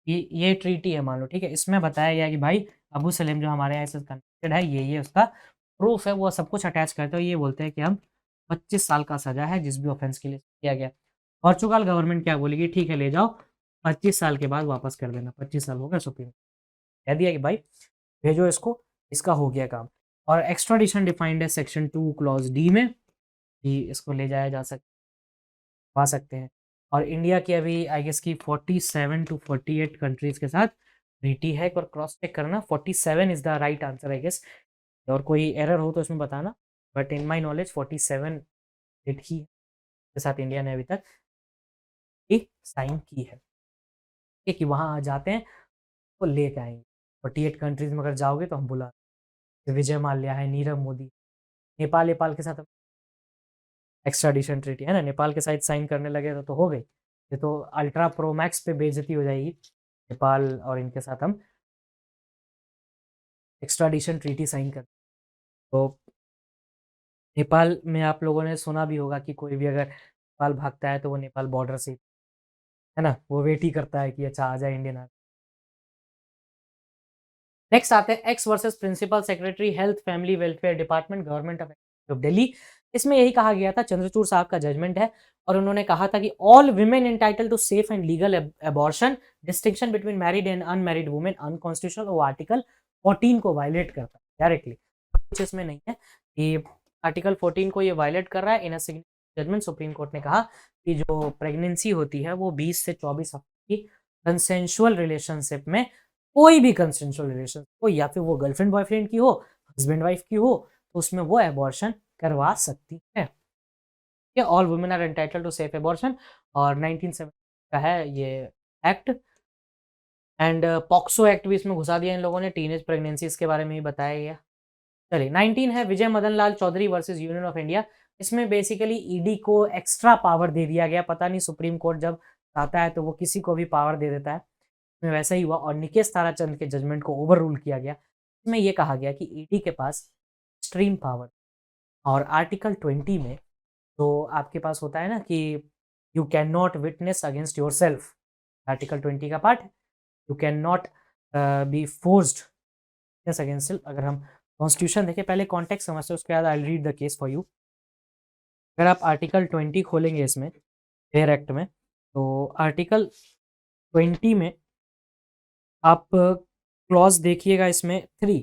ये ट्रीटी है मान लो, ठीक है? इसमें बताया गया है कि भाई अबू सलेम जो हमारे यहाँ से कनेक्टेड है, ये उसका प्रूफ है, वो सब कुछ अटैच करते हैं। ये बोलते हैं कि हम 25 साल का सज़ा है जिस भी ऑफेंस के लिए किया गया। पोर्चुगल गवर्नमेंट क्या बोलेगी, ठीक है ले जाओ, 25 साल के बाद वापस कर देना। 25 साल हो गए, सुप्रीम कह दिया कि भाई भेजो इसको, इसका हो गया काम। और एक्स्ट्राडिशन डिफाइंड है सेक्शन 2 क्लॉज डी में, कि इसको ले जाया जा पा सकते हैं। और इंडिया की अभी आई गेस की 47 टू 48 कंट्रीज के साथ ट्रीटी है। एक बार क्रॉस चेक करना, 47 is the right answer I guess, और कोई एरर हो तो इसमें बताना, but in my knowledge 47 date ही के साथ इंडिया ने अभी तक साइन की है। कि वहाँ जाते हैं तो लेके आएंगे 48 कंट्रीज में, अगर जाओगे तो हम बुला, विजय माल्या है, नीरव मोदी, नेपाल के साथ एक्स्ट्राडिशन ट्रीटी है ना, नेपाल के साथ साइन करने लगे तो हो गई। ये तो अल्ट्रा प्रो मैक्स पे बेइज्जती हो जाएगी, नेपाल और इनके साथ हम एक्स्ट्राडिशन ट्रीटी साइन कर। तो नेपाल में आप लोगों ने सुना भी होगा कि कोई भी अगर नेपाल भागता है तो वो नेपाल बॉर्डर से, है ना, वो वेट ही करता है कि अच्छा आ जाए इंडियन आर्मी। नेक्स्ट आते हैं X versus principal secretary health family welfare department government of Delhi. इसमें यही कहा गया था, चंद्रचूड़ साहब का जजमेंट है, और उन्होंने कहा था कि all women entitle to safe and legal abortion, distinction between married and unmarried women unconstitutional, वो आर्टिकल 14 को वायलेट करता है डायरेक्टली। कुछ इसमें नहीं है कि आर्टिकल 14 को ये वायलेट कर रहा है। इन अ जजमेंट सुप्रीम कोर्ट ने कहा कि जो प्रेगनेंसी होती है वो 20 से 24 हफ्ते की कंसेंशुअल रिलेशनशिप में, कोई भी कंसेंशुअल रिलेशन हो, या फिर वो गर्लफ्रेंड बॉयफ्रेंड की हो, हस्बैंड वाइफ की हो, तो उसमें वो एबॉर्शन करवा सकती है। All women are entitled to safe abortion, और 1970 का है ये एक्ट। एंड पॉक्सो एक्ट भी इसमें घुसा दिया इन लोगों ने, टीनेज प्रेगनेंसीज के बारे में ही बताया गया। चलिए 19 है Vijay Madan Lal Choudhary versus union of India. इसमें बेसिकली ईडी को एक्स्ट्रा पावर दे दिया गया, पता नहीं सुप्रीम कोर्ट जब आता है तो वो किसी को भी पावर दे देता है, इसमें वैसा ही हुआ, और निकेश ताराचंद के जजमेंट को ओवर रूल किया गया। इसमें यह कहा गया कि ईडी के पास एक्सट्रीम पावर, और आर्टिकल 20 में तो आपके पास होता है ना कि you can not witness against your self, article 20 का part, you can not be forced against self. अगर हम कॉन्स्टिट्यूशन देखें, पहले कॉन्टेक्स्ट समझते हैं, उसके बाद I read the case for you. अगर आप आर्टिकल 20 खोलेंगे इसमें फेयर एक्ट में, तो आर्टिकल 20 में आप क्लॉज देखिएगा इसमें 3,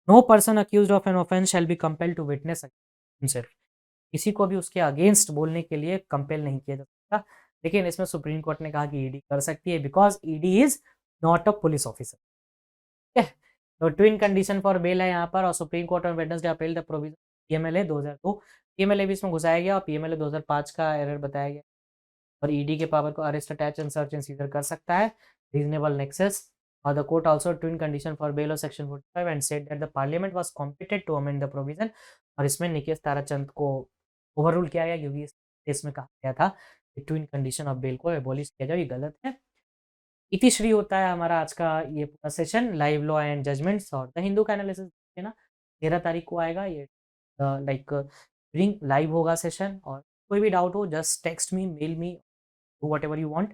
no person accused of an offence shall be compel to witness himself. किसी को भी उसके अगेंस्ट बोलने के लिए कंपेल नहीं किया जा सकता, लेकिन इसमें सुप्रीम कोर्ट ने कहा कि ईडी कर सकती है, because ED is not a police officer. ठीक है, तो ट्विन कंडीशन फॉर बेल है यहाँ पर, और supreme court on Wednesday appeal the provision PMLA 2002, PMLA भी इसमें घुसाया गया, और पीएमएलए 2005 का एरर बताया गया। और ईडी के पावर को arrest, attach and search and seizure कर सकता है, रीजनेबल नेक्सस। और the court also twin condition for bail of section 45 and said that the parliament was competent to amend the provision। और इसमें निकेश ताराचंद को ओवररूल किया गया, क्योंकि इस केस में कहा गया था कि ट्विन कंडीशन ऑफ बेल को एबॉलिश किया जाए, ये गलत है। इति श्री होता है हमारा आज का ये पूरा session, live law and judgments और द हिंदू का एनालिसिस है ना, 13 तारीख को आएगा ये, लाइक रिंग लाइव होगा सेशन। और कोई भी डाउट हो just text me, mail me, do whatever you want,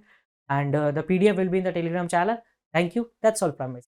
and the PDF will be in the Telegram channel. Thank you. That's all from me.